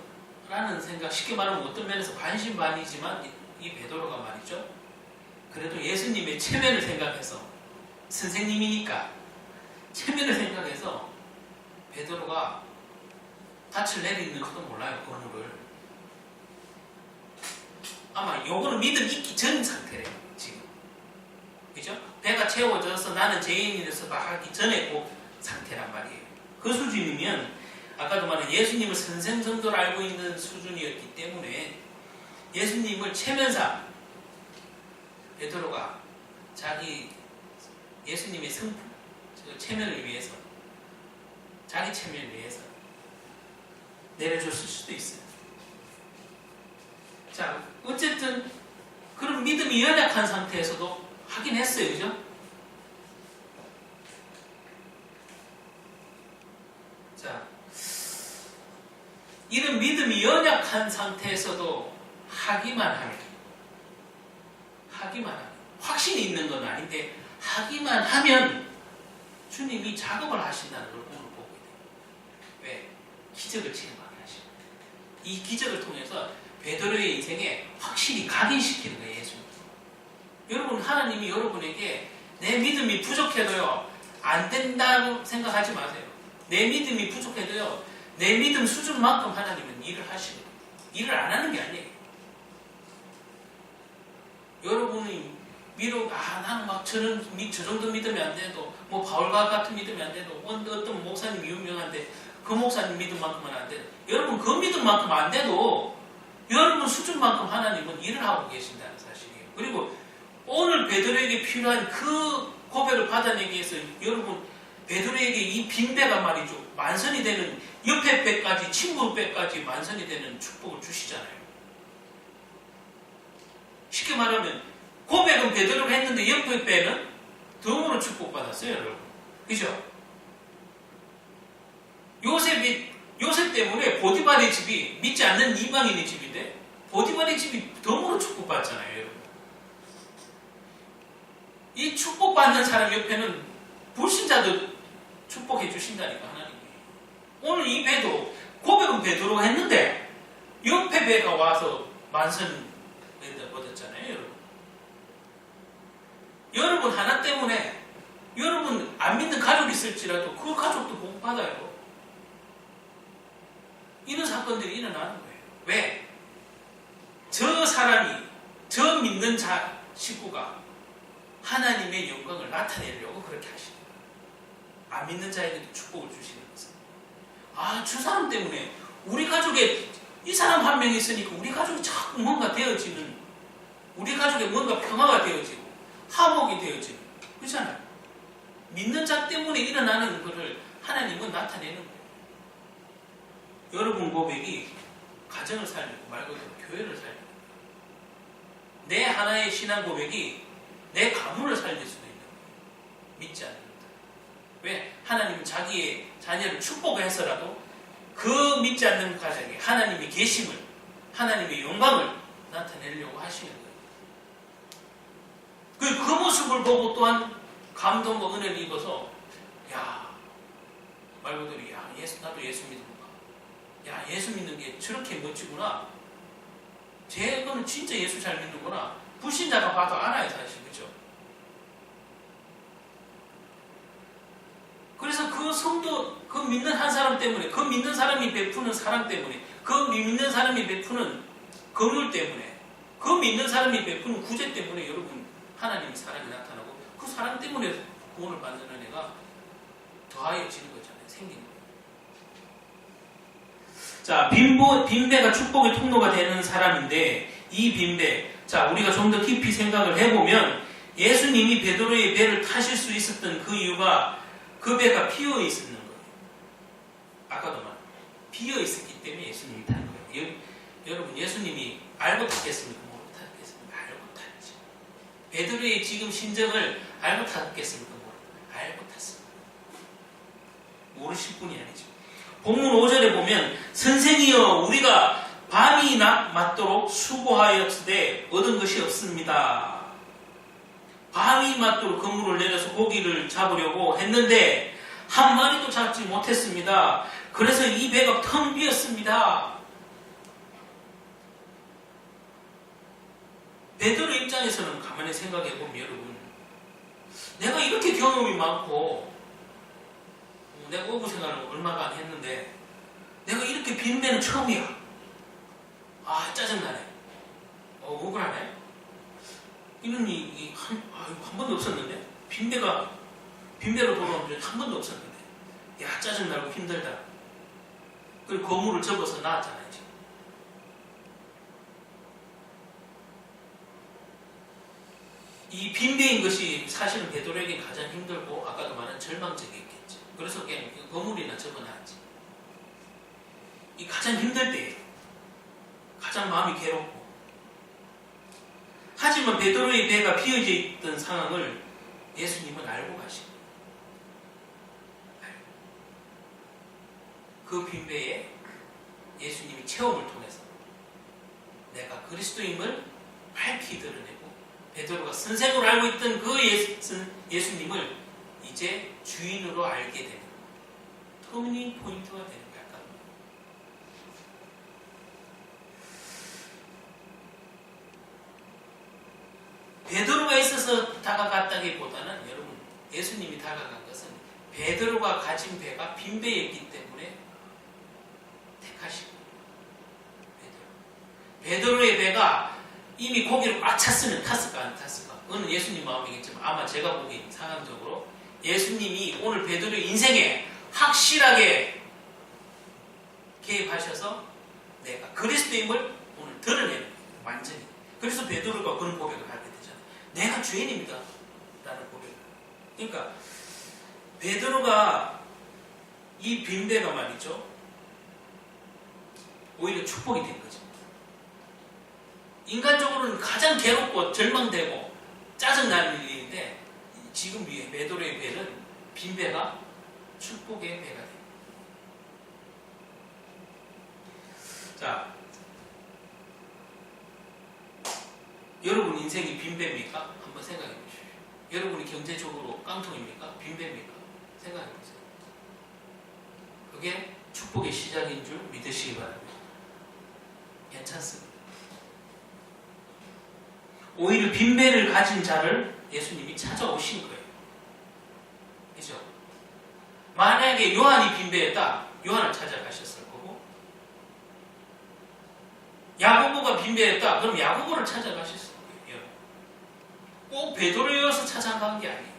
라는 생각, 쉽게 말하면 어떤 면에서 반신반의지만 이 베드로가 말이죠. 그래도 예수님의 체면을 생각해서, 선생님이니까 체면을 생각해서 베드로가 닻을 내리는지도 몰라요. 그물을. 아마 요거는 믿음 있기 전 상태래요. 지금. 그죠? 배가 채워져서 나는 죄인이라서 하기 전에 그 상태란 말이에요. 그 수준이면 아까도 말한 예수님을 선생 정도로 알고 있는 수준이었기 때문에 예수님을 체면상 베드로가 자기 예수님의 체면을 위해서, 자기 체면을 위해서 내려줬을 수도 있어요. 자, 어쨌든 그런 믿음이 연약한 상태에서도 하긴 했어요. 그죠? 자, 이런 믿음이 연약한 상태에서도 하기만 하면 확신이 있는 건 아닌데 하기만 하면 주님이 작업을 하신다는 걸 오늘 보게 돼요. 왜? 기적을 체험하게 하시고, 이 기적을 통해서 베드로의 인생에 확실히 각인시키는 거예요. 예수님. 여러분, 하나님이 여러분에게 내 믿음이 부족해도요 안 된다고 생각하지 마세요. 내 믿음이 부족해도요 내 믿음 수준만큼 하나님은 일을 하시는 거예요. 일을 안 하는 게 아니에요. 여러분이 위로 나는 막 저 정도 믿으면 안 돼도 뭐 바울과 같은 믿으면 안 돼도 어떤 목사님이 유명한데 그 목사님 믿음만큼은 안 돼도 여러분 그 믿음만큼 안 돼도 여러분 수준만큼 하나님은 일을 하고 계신다는 사실이에요. 그리고 오늘 베드로에게 필요한 그 고백을 받아내기 위해서 여러분 베드로에게 이 빈배가 말이죠. 만선이 되는 옆에 배까지 친구 배까지 만선이 되는 축복을 주시잖아요. 쉽게 말하면 고백은 베드로가 했는데 옆에 배는 덤으로 축복받았어요. 여러분. 그죠? 요셉 때문에 보디발의 집이 믿지 않는 이방인의 집인데 보디발의 집이 덤으로 축복받잖아요. 여러분. 이 축복받는 사람 옆에는 불신자도 축복해 주신다니까 하나님이. 오늘 이 배도 고백은 베드로가 했는데 옆에 배가 와서 만선 얻었잖아요. 여러분 하나 때문에 여러분 안 믿는 가족이 있을지라도 그 가족도 복받아요. 이런 사건들이 일어나는 거예요. 왜? 저 사람이 저 믿는 식구가 하나님의 영광을 나타내려고 그렇게 하시는 거예요. 안 믿는 자에게도 축복을 주시는 것은 저 사람 때문에 우리 가족에 이 사람 한 명 있으니까 우리 가족이 자꾸 뭔가 되어지는 우리 가족에 뭔가 평화가 되어지고 화목이 되어지는 그렇잖아요. 믿는 자 때문에 일어나는 것을 하나님은 나타내는 거예요. 여러분 고백이 가정을 살리고 말 그대로 교회를 살리고 내 하나의 신앙 고백이 내 가문을 살릴 수도 있는 거예요. 믿지 않는다. 왜? 하나님은 자기의 자녀를 축복해서라도 그 믿지 않는 가정에 하나님의 계심을 하나님의 영광을 나타내려고 하시는 거예요. 그 모습을 보고 또한 감동과 은혜를 입어서 말 그대로 나도 예수 믿는다. 예수 믿는 게 저렇게 멋지구나. 쟤는 진짜 예수 잘 믿는구나. 불신자가 봐도 알아요, 사실. 그죠? 그래서 그 성도, 그 믿는 한 사람 때문에, 그 믿는 사람이 베푸는 사랑 때문에, 그 믿는 사람이 베푸는 긍휼 때문에, 그 믿는 사람이 베푸는 구제 때문에 여러분 하나님의 사랑이 나타나고 그 사랑 때문에 구원을 받는 은혜가 더하여지는 거잖아요. 생기는 거예요. 자, 빈배가 축복의 통로가 되는 사람인데 이 빈배, 자 우리가 좀 더 깊이 생각을 해보면 예수님이 베드로의 배를 타실 수 있었던 그 이유가 그 배가 비어 있었는 거예요. 아까도 말했죠. 비어 있었기 때문에 예수님이 타는 거예요. 여러분 예수님이 알고 탔겠습니까? 모르고 탔겠습니까? 알고 탔지. 베드로의 지금 심정을 알고 탔겠습니까? 모르고 알고 탔습니다. 모르실 분이 아니죠. 본문 5절에 보면 선생이여 우리가 밤이 맞도록 수고하였으되 얻은 것이 없습니다. 밤이 맞도록 그물을 내려서 고기를 잡으려고 했는데 한 마리도 잡지 못했습니다. 그래서 이 배가 텅 비었습니다. 베드로 입장에서는 가만히 생각해 보면 여러분 내가 이렇게 경험이 많고 내가 어부 생활을 얼마간 했는데 내가 이렇게 빈 배는 처음이야. 짜증나네. 억울하네. 이런 일이 한 번도 없었는데 빈배로 돌아온 적이 한 번도 없었는데 짜증나고 힘들다. 그리고 거물을 접어서 나왔잖아요. 지금. 이 빈배인 것이 사실은 베드로에게 가장 힘들고 아까도 말한 절망적이었겠죠. 그래서 그냥 거물이나 접어놨지. 이 가장 힘들 때 가장 마음이 괴롭고 하지만 베드로의 배가 비어져 있던 상황을 예수님은 알고 가시고 그 빈배에 예수님이 체험을 통해서 내가 그리스도임을 밝히 드러내고 베드로가 선생으로 알고 있던 그 예수님을 이제 주인으로 알게 되는 터닝 포인트가 되는 거야. 베드로가 있어서 다가갔다기보다는 여러분 예수님이 다가간 것은 베드로가 가진 배가 빈 배였기 때문에 택하시고 베드로의 배가 이미 고기를 꽉 찼으면 탔을까 안 탔을까? 그건 예수님 마음이겠지만 아마 제가 보기 상황적으로 예수님이 오늘 베드로의 인생에 확실하게 개입하셔서 내가 그리스도임을 오늘 드러내는 거예요. 완전히. 그래서 베드로가 그런 고백을 하게 되잖아요. 내가 죄인입니다. 라는 고백을. 그러니까 베드로가 이 빈배가 말이죠. 오히려 축복이 된 거죠. 인간적으로는 가장 괴롭고 절망되고 짜증나는 일인데 지금 위에 베드로의 배는 빈배가 축복의 배가 됩니다. 자, 여러분 인생이 빈배입니까? 한번 생각해 보십시오. 여러분이 경제적으로 깡통입니까? 빈배입니까? 생각해 보세요. 그게 축복의 시작인 줄 믿으시기 바랍니다. 괜찮습니다. 오히려 빈배를 가진 자를 예수님이 찾아오신 거예요. 그죠? 만약에 요한이 빈배였다, 요한을 찾아가셨을 거고, 야고보가 빈배였다, 그럼 야고보를 찾아가셨을 거예요. 꼭 베드로여서 찾아간 게 아니에요.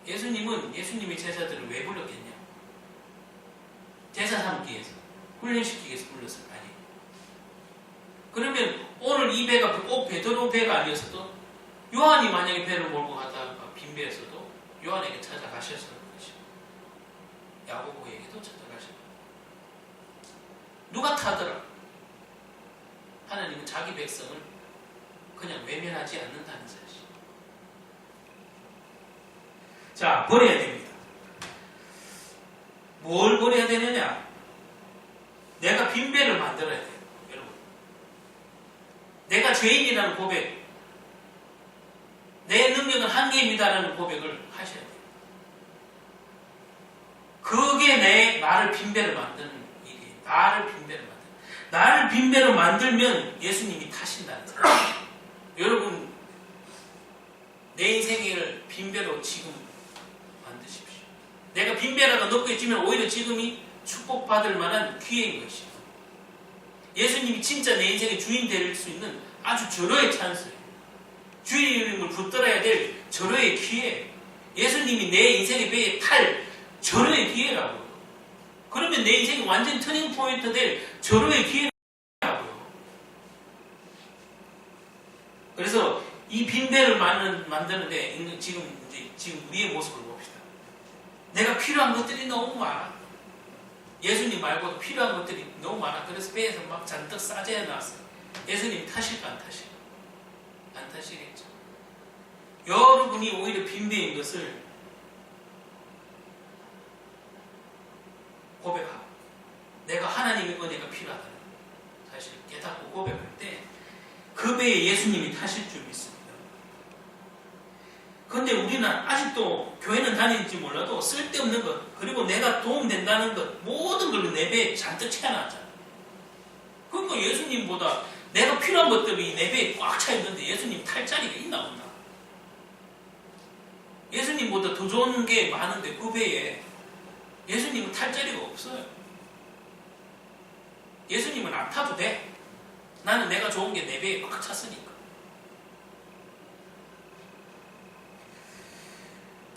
예수님은 예수님의 제자들을 왜 불렀겠냐? 제자 삼기 위해서, 훈련시키기 위해서 불렀을 거 아니에요. 그러면 오늘 이 배가 꼭 베드로 배가 아니었어도 요한이 만약에 배를 몰고 가다가 빈배였어도 요한에게 찾아가셨을 것이고 야고보에게도 찾아가셨고 누가 타더라 하나님은 자기 백성을 그냥 외면하지 않는다는 사실. 자, 버려야 됩니다. 뭘 버려야 되느냐? 내가 빈배를 만들어야 돼요. 내가 죄인이라는 고백, 내 능력은 한계입니다라는 고백을 하셔야 돼요. 그게 나를 빈배를 만드는 일이에요. 나를 빈배로 만들면 예수님이 타신다는 거예요. 여러분, 내 인생을 빈배로 지금 만드십시오. 내가 빈배라도 높게 지면 오히려 지금이 축복받을 만한 기회인 것이에요. 예수님이 진짜 내 인생의 주인 될 수 있는 아주 절호의 찬스예요. 주님을 붙들어야 될 절호의 기회. 예수님이 내 인생의 배에 탈 절호의 기회라고요. 그러면 내 인생이 완전 터닝 포인트 될 절호의 기회라고요. 그래서 이 빈배를 만드는데 지금 우리의 모습을 봅시다. 내가 필요한 것들이 너무 많아. 예수님 말고도 필요한 것들이 너무 많아. 그래서 배에서 막 잔뜩 싸재어 놨어요. 예수님 타실까 안 타실까? 안 타시겠죠. 여러분이 오히려 빈배인 것을 고백하고 내가 하나님의 은혜가 필요하다는 사실 깨닫고 고백할 때 그 배에 예수님이 타실 줄 믿습니다. 그런데 우리는 아직도 교회는 다니는지 몰라도 쓸데없는 것 그리고 내가 도움된다는 것 모든 걸 내 배에 잔뜩 채워놨잖아. 그러니까 예수님보다 내가 필요한 것들이 내 배에 꽉 차 있는데 예수님 탈 자리가 있나 없나? 예수님보다 더 좋은 게 많은데 그 배에 예수님은 탈 자리가 없어요. 예수님은 안 타도 돼. 나는 내가 좋은 게 내 배에 꽉 찼으니까.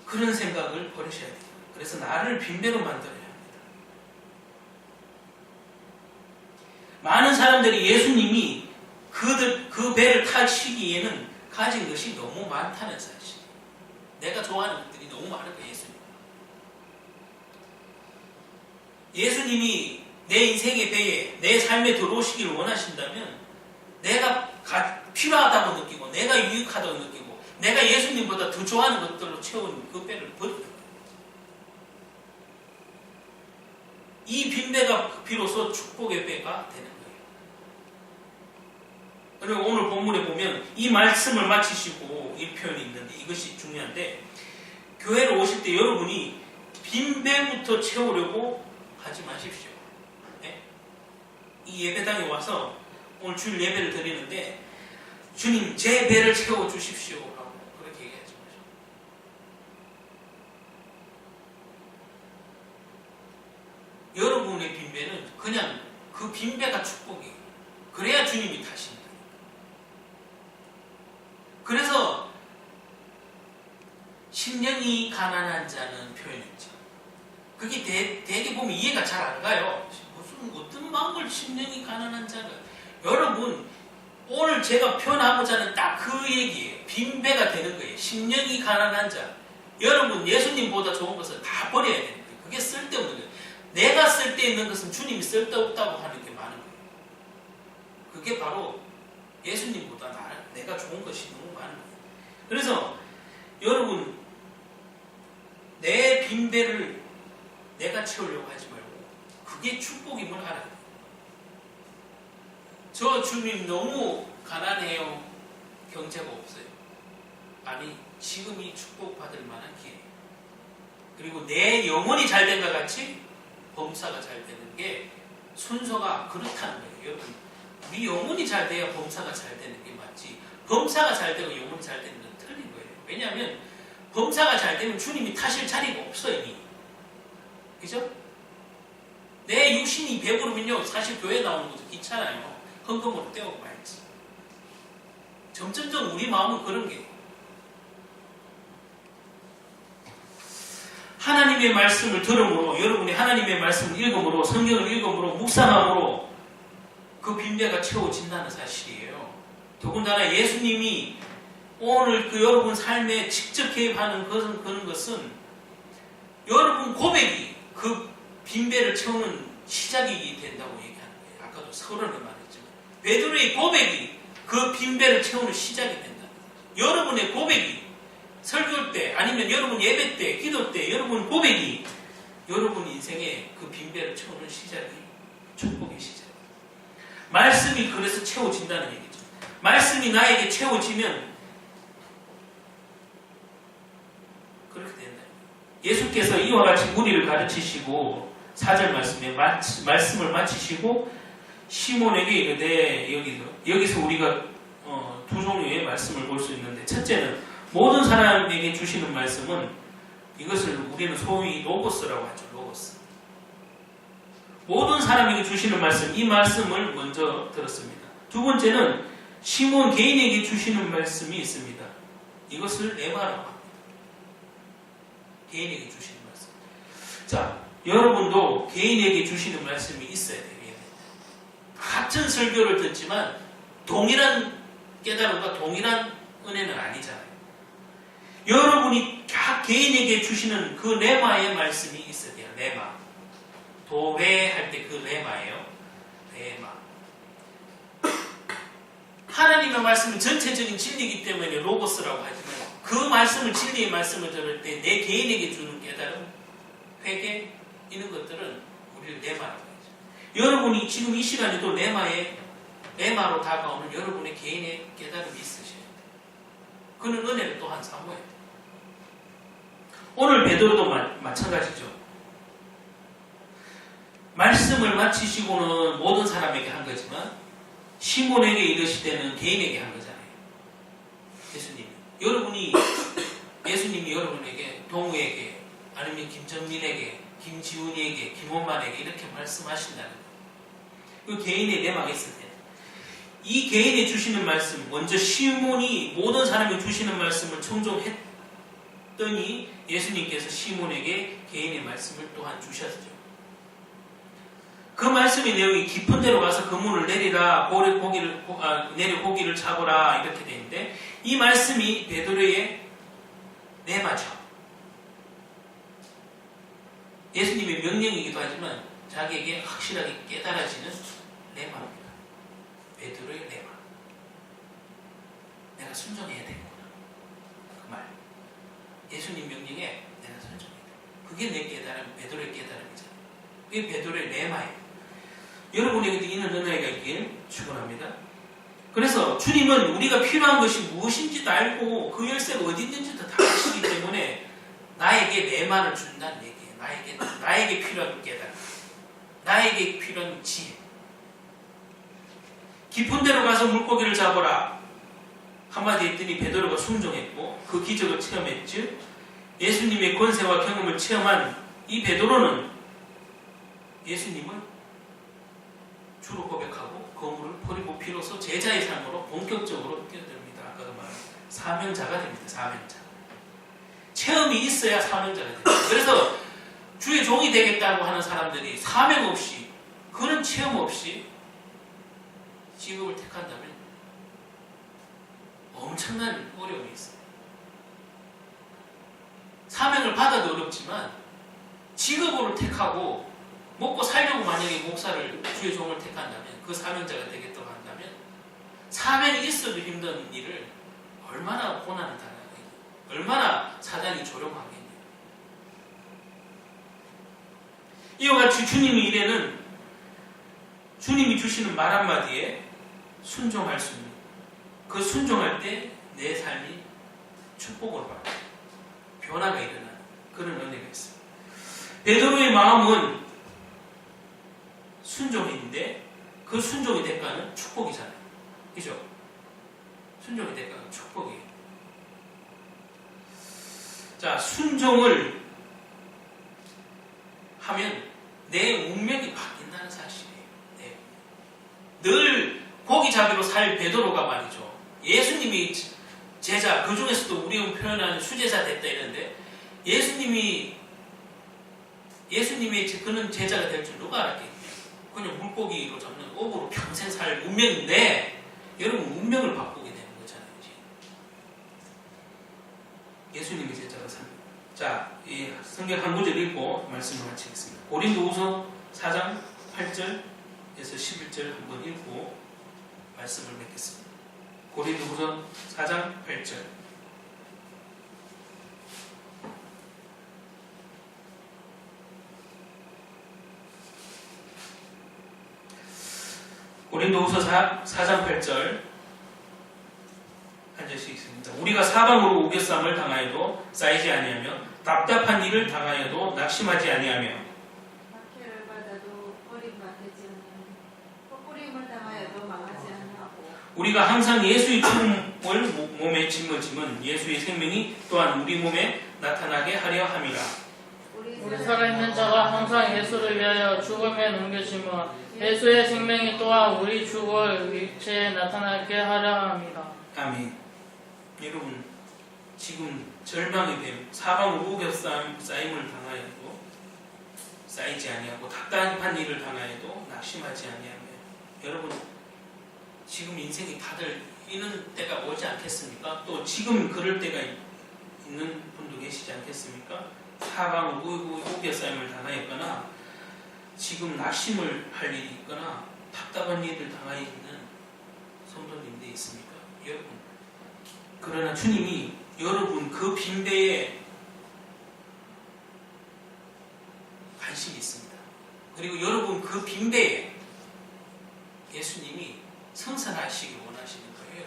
그런 생각을 버리셔야 돼요. 그래서 나를 빈배로 만들어야 합니다. 많은 사람들이 예수님이 그 배를 타시기에는 가진 것이 너무 많다는 사실. 내가 좋아하는 것들이 너무 많은 거예요. 예수님이 내 인생의 배에 내 삶에 들어오시기를 원하신다면 내가 필요하다고 느끼고 내가 유익하다고 느끼고 내가 예수님보다 더 좋아하는 것들로 채운 그 배를 버리는 거예요. 이 빈배가 비로소 축복의 배가 되는 거예요. 그리고 오늘 본문에 보면 이 말씀을 마치시고 이 표현이 있는데 이것이 중요한데 교회로 오실 때 여러분이 빈배부터 채우려고 하지 마십시오. 네? 이 예배당에 와서 오늘 주일 예배를 드리는데 주님 제 배를 채워주십시오 라고 그렇게 얘기하지 마십시오. 여러분의 빈배는 그냥 그 빈배가 축복이에요. 그래야 주님이 타신다. 그래서 심령이 가난한 자는 표현했죠. 그게 대개 보면 이해가 잘 안 가요. 무슨 어떤 마음을 심령이 가난한 자가. 여러분 오늘 제가 표현하고자 하는 딱 그 얘기예요. 빈배가 되는 거예요. 심령이 가난한 자. 여러분 예수님보다 좋은 것을 다 버려야 되는 거예요. 그게 쓸데없는 거예요. 내가 쓸데있는 것은 주님이 쓸데없다고 하는 게 많은 거예요. 그게 바로 예수님보다 내가 좋은 것이 너무 많은 거예요. 그래서 여러분 내 빈배를 내가 채우려고 하지 말고 그게 축복임을 알아야 돼요. 저 주님 너무 가난해요. 경제가 없어요. 아니 지금이 축복받을 만한 기회예요. 그리고 내 영혼이 잘된 것 같이 범사가 잘 되는 게 순서가 그렇다는 거예요. 여러분 우리 영혼이 잘 돼야 범사가 잘 되는 게 맞지, 범사가 잘 되고 영혼이 잘 되는 건 틀린 거예요. 왜냐하면 범사가 잘 되면 주님이 타실 자리가 없어요. 이미. 그죠? 내 육신이 배부르면요 사실 교회 나오는 것도 귀찮아요. 헌금으로 떼어고 말지. 점점점 우리 마음은 그런 게 하나님의 말씀을 들음으로, 여러분이 하나님의 말씀을 읽음으로, 성경을 읽음으로, 묵상함으로 그 빈배가 채워진다는 사실이에요. 더군다나 예수님이 오늘 그 여러분 삶에 직접 개입하는 그런 것은 여러분 고백이 그 빈배를 채우는 시작이 된다고 얘기하는 거예요. 아까도 서론을 말했지만 베드로의 고백이 그 빈배를 채우는 시작이 된다. 여러분의 고백이 설교 때 아니면 여러분 예배 때 기도 때 여러분 고백이 여러분 인생의 그 빈배를 채우는 시작이 축복의 시작이에요. 말씀이 그래서 채워진다는 얘기죠. 말씀이 나에게 채워지면 그렇게 된다. 예수께서 이와 같이 무리를 가르치시고 4절 말씀에 말씀을 마치시고 시몬에게 이르되, 여기서 우리가 두 종류의 말씀을 볼 수 있는데, 첫째는 모든 사람에게 주시는 말씀은 이것을 우리는 소위 로고스라고 하죠. 로고스. 모든 사람에게 주시는 말씀, 이 말씀을 먼저 들었습니다. 두 번째는 시몬 개인에게 주시는 말씀이 있습니다. 이것을 레마라고 합니다. 개인에게 주시는 말씀. 자, 여러분도 개인에게 주시는 말씀이 있어야 돼요. 같은 설교를 듣지만 동일한 깨달음과 동일한 은혜는 아니잖아요. 여러분이 각 개인에게 주시는 그 레마의 말씀이 있어야 돼요. 레마. 도래할 때 그 레마예요. 레마. 하나님의 말씀은 전체적인 진리이기 때문에 로고스라고 하지만 그 말씀을, 진리의 말씀을 들을 때 내 개인에게 주는 깨달음, 회개, 이런 것들은 우리를 레마라고 하죠. 여러분이 지금 이 시간에도 레마로 다가오는 여러분의 개인의 깨달음이 있으셔야 돼요. 그는 은혜를 또한 사모해야 돼요. 오늘 베드로도 마찬가지죠. 말씀을 마치시고는 모든 사람에게 한 거지만 시몬에게 이르실 때는 개인에게 한 거잖아요. 예수님이 여러분에게, 동우에게, 아니면 김정민에게, 김지훈이에게, 김원만에게 이렇게 말씀하신다는 거예요. 그 개인의 레마가 있을 때 이 개인이 주시는 말씀, 먼저 시몬이 모든 사람이 주시는 말씀을 청종했더니 예수님께서 시몬에게 개인의 말씀을 또한 주셨죠. 그 말씀의 내용이 깊은 데로 가서 그물을 내리라, 내려 고기를 잡으라 이렇게 되는데, 이 말씀이 베드로의 레마죠. 예수님의 명령이기도 하지만 자기에게 확실하게 깨달아지는 레마입니다. 베드로의 레마. 내가 순종해야 되구나. 그 말. 예수님 명령에 내가 순종해야 돼. 그게 내 깨달음, 베드로의 깨달음이잖아요. 그게 베드로의 레마예요. 여러분에게도 이는 은혜가 있길 축원합니다. 그래서 주님은 우리가 필요한 것이 무엇인지도 알고 그 열쇠가 어디 있는지도 다 아시기 때문에 나에게 레마를 준다는 얘기예요. 나에게 필요한 깨달음, 나에게 필요한 지혜. 깊은 데로 가서 물고기를 잡아라 한마디 했더니 베드로가 순종했고 그 기적을 체험했죠. 예수님의 권세와 경험을 체험한 이 베드로는 예수님을 주로 고백하고 그물을 버리고 비로소 제자의 삶으로 본격적으로 뛰어듭니다. 아까도 말한 사명자가 됩니다. 사명자. 체험이 있어야 사명자가 됩니다. 그래서 주의 종이 되겠다고 하는 사람들이 사명 없이, 그런 체험 없이 직업을 택한다면 엄청난 어려움이 있어요. 사명을 받아도 어렵지만 직업으로 택하고 먹고 살려고 만약에 목사를, 주의 종을 택한다면, 그 사명자가 되겠다고 한다면 사명이 있어도 힘든 일을 얼마나 고난을 당하겠니, 얼마나 사단이 조롱하겠니. 이와 같이 주님의 일에는 주님이 주시는 말 한마디에 순종할 수 있는, 그 순종할 때 내 삶이 축복으로 바뀌고 변화가 일어나는 그런 은혜가 있습니다. 베드로의 마음은 순종인데 그 순종의 대가는 축복이잖아요. 그죠? 순종의 대가는 축복이에요. 자, 순종을 하면 내 운명이 바뀐다는 사실이에요. 네. 늘 고기잡이로 살 베드로가 말이죠. 예수님이 제자, 그 중에서도 우리가 표현하는 수제자 됐다 이러는데, 예수님이 그는 제자가 될 줄 누가 알았겠냐. 그냥 물고기로 잡는 어부로 평생 살 운명인데, 여러분 운명을 바꾸게 되는 거잖아요. 이제. 예수님의 제자가 삽니다. 자, 이 성경 한 구절 읽고 말씀을 마치겠습니다. 고린도후서 4장 8절에서 11절 한번 읽고 말씀을 맺겠습니다. 고린도후서 4장 8절. 고린도후서 4장 8절 한 절씩 있습니다. 우리가 사방으로 우겨쌈을 당하여도 쌓이지 아니하며 답답한 일을 당하여도 낙심하지 아니하며 박해를 받아도 버림받지 아니하며 헛부림을 당하여도 망하지 아니하고 우리가 항상 예수의 죽음을 몸에 짊어짐은 예수의 생명이 또한 우리 몸에 나타나게 하려 함이라. 우리 살아있는 자가 항상 예수를 위하여 죽음에 넘겨짐은 예수의 생명이 또한 우리 죽을 육체에 나타나게 하려 합니다. 아멘. 여러분, 지금 절망의 뱀, 사방으로 우겨싸임을 당하여도 쌓이지 아니하고 답답한 일을 당하여도 낙심하지 아니하며, 여러분 지금 인생이 다들 이런 때가 오지 않겠습니까? 또 지금 그럴 때가 있는 분도 계시지 않겠습니까? 사방으로 우겨싸임을 당하였거나 지금 낙심을 할 일이 있거나 답답한 일을 당하여 있는 성도님들이 있습니까? 여러분, 그러나 주님이 여러분 그 빈배에 관심이 있습니다. 그리고 여러분 그 빈배에 예수님이 성산하시길 원하시는 거예요.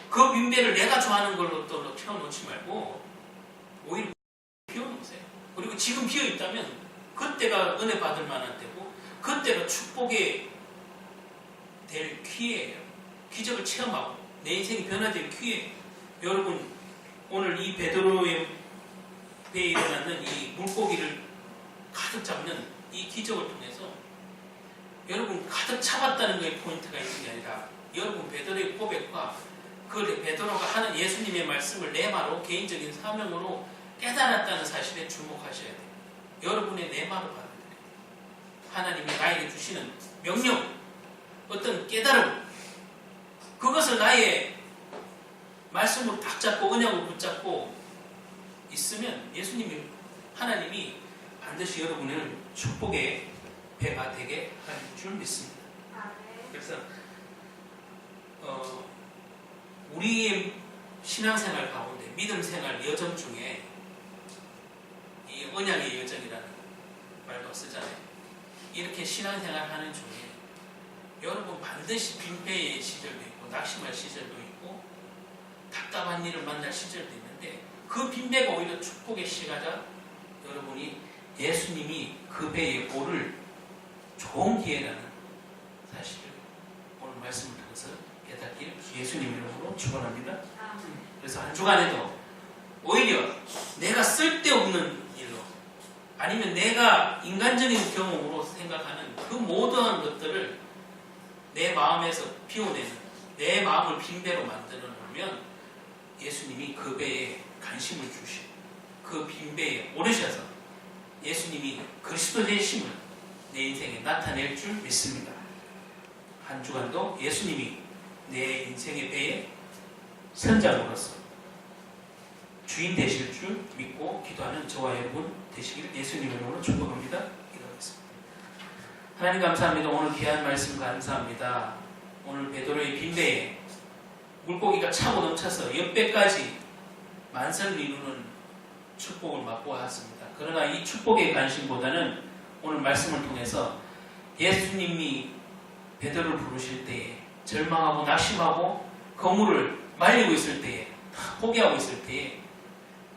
그 빈배를 내가 좋아하는 걸로 또 채워놓지 말고 오히려 비워놓으세요. 그리고 지금 비어있다면 그때가 은혜 받을 만한 때고 그때가 축복의 될 기회예요. 기적을 체험하고 내 인생이 변화될 기회. 여러분, 오늘 이 베드로의 배에 일어나는 이 물고기를 가득 잡는 이 기적을 통해서 여러분 가득 잡았다는 것에 포인트가 있는 게 아니라 여러분 베드로의 고백과 그 베드로가 하는 예수님의 말씀을 내마로 개인적인 사명으로 깨달았다는 사실에 주목하셔야 돼요. 여러분의 내마로 받아들여요. 하나님이 나에게 주시는 명령, 어떤 깨달음, 그것을 나의 말씀으로 딱 잡고 은약으로 붙잡고 있으면 예수님이, 하나님이 반드시 여러분을 축복의 배가 되게 할 줄 믿습니다. 그래서 우리의 신앙생활 가운데 믿음 생활 여정 중에 이 언약의 여정이라는 말도 쓰잖아요. 이렇게 신앙생활 하는 중에 여러분 반드시 빈패의 시절도 있고 낙심할 시절도 있고 답답한 일을 만날 시절도 있는데 그 빈배가 오히려 축복의 시가자, 여러분이 예수님이 그 배의 오를 좋은 기회라는 사실을 오늘 말씀을 통해서 깨닫길 예수님 이름으로 축원합니다. 그래서 한 주간에도 오히려 내가 쓸데없는 일로 아니면 내가 인간적인 경험으로 생각하는 그 모든 것들을 내 마음에서 피워내는 내 마음을 빈배로 만들어 놓으면 예수님이 그 배에 관심을 주시고 그 빈배에 오르셔서 예수님이 그리스도 되심을 내 인생에 나타낼 줄 믿습니다. 한 주간도 예수님이 내 인생의 배에 선장으로서 주인 되실 줄 믿고 기도하는 저와 여러분 되시길 예수님 이름으로 축복합니다. 기도하겠습니다. 하나님 감사합니다. 오늘 귀한 말씀 감사합니다. 오늘 베드로의 빈배에 물고기가 차고 넘쳐서 옆배까지 만선을 이루는 축복을 맛보았습니다. 그러나 이 축복의 관심보다는 오늘 말씀을 통해서 예수님이 베드로를 부르실 때에 절망하고 낙심하고 거물을 말리고 있을 때에 포기하고 있을 때에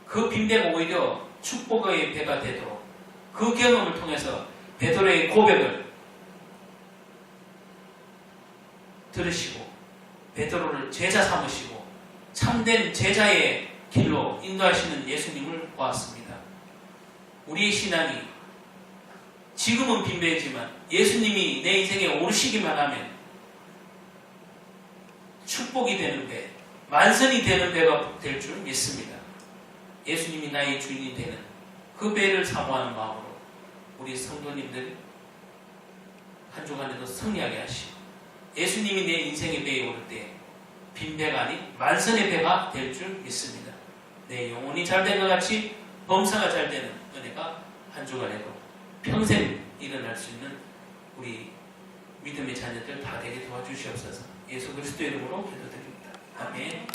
그 빈배가 오히려 축복의 배가 되도록 그 경험을 통해서 베드로의 고백을 들으시고 베드로를 제자 삼으시고 참된 제자의 길로 인도하시는 예수님을 보았습니다. 우리의 신앙이 지금은 빈배지만 예수님이 내 인생에 오르시기만 하면 축복이 되는 배, 만선이 되는 배가 될 줄 믿습니다. 예수님이 나의 주인이 되는 그 배를 사모하는 마음으로 우리 성도님들 한 주간에도 승리하게 하시고 예수님이 내 인생의 배에 오를 때 빈배가 아닌 만선의 배가 될 줄 믿습니다. 내 영혼이 잘된 것 같이 범사가 잘 되는 은혜가 한 주간에도 평생 일어날 수 있는 우리 믿음의 자녀들 다 되게 도와주시옵소서. 예수 그리스도 이름으로 기도드립니다. 아멘.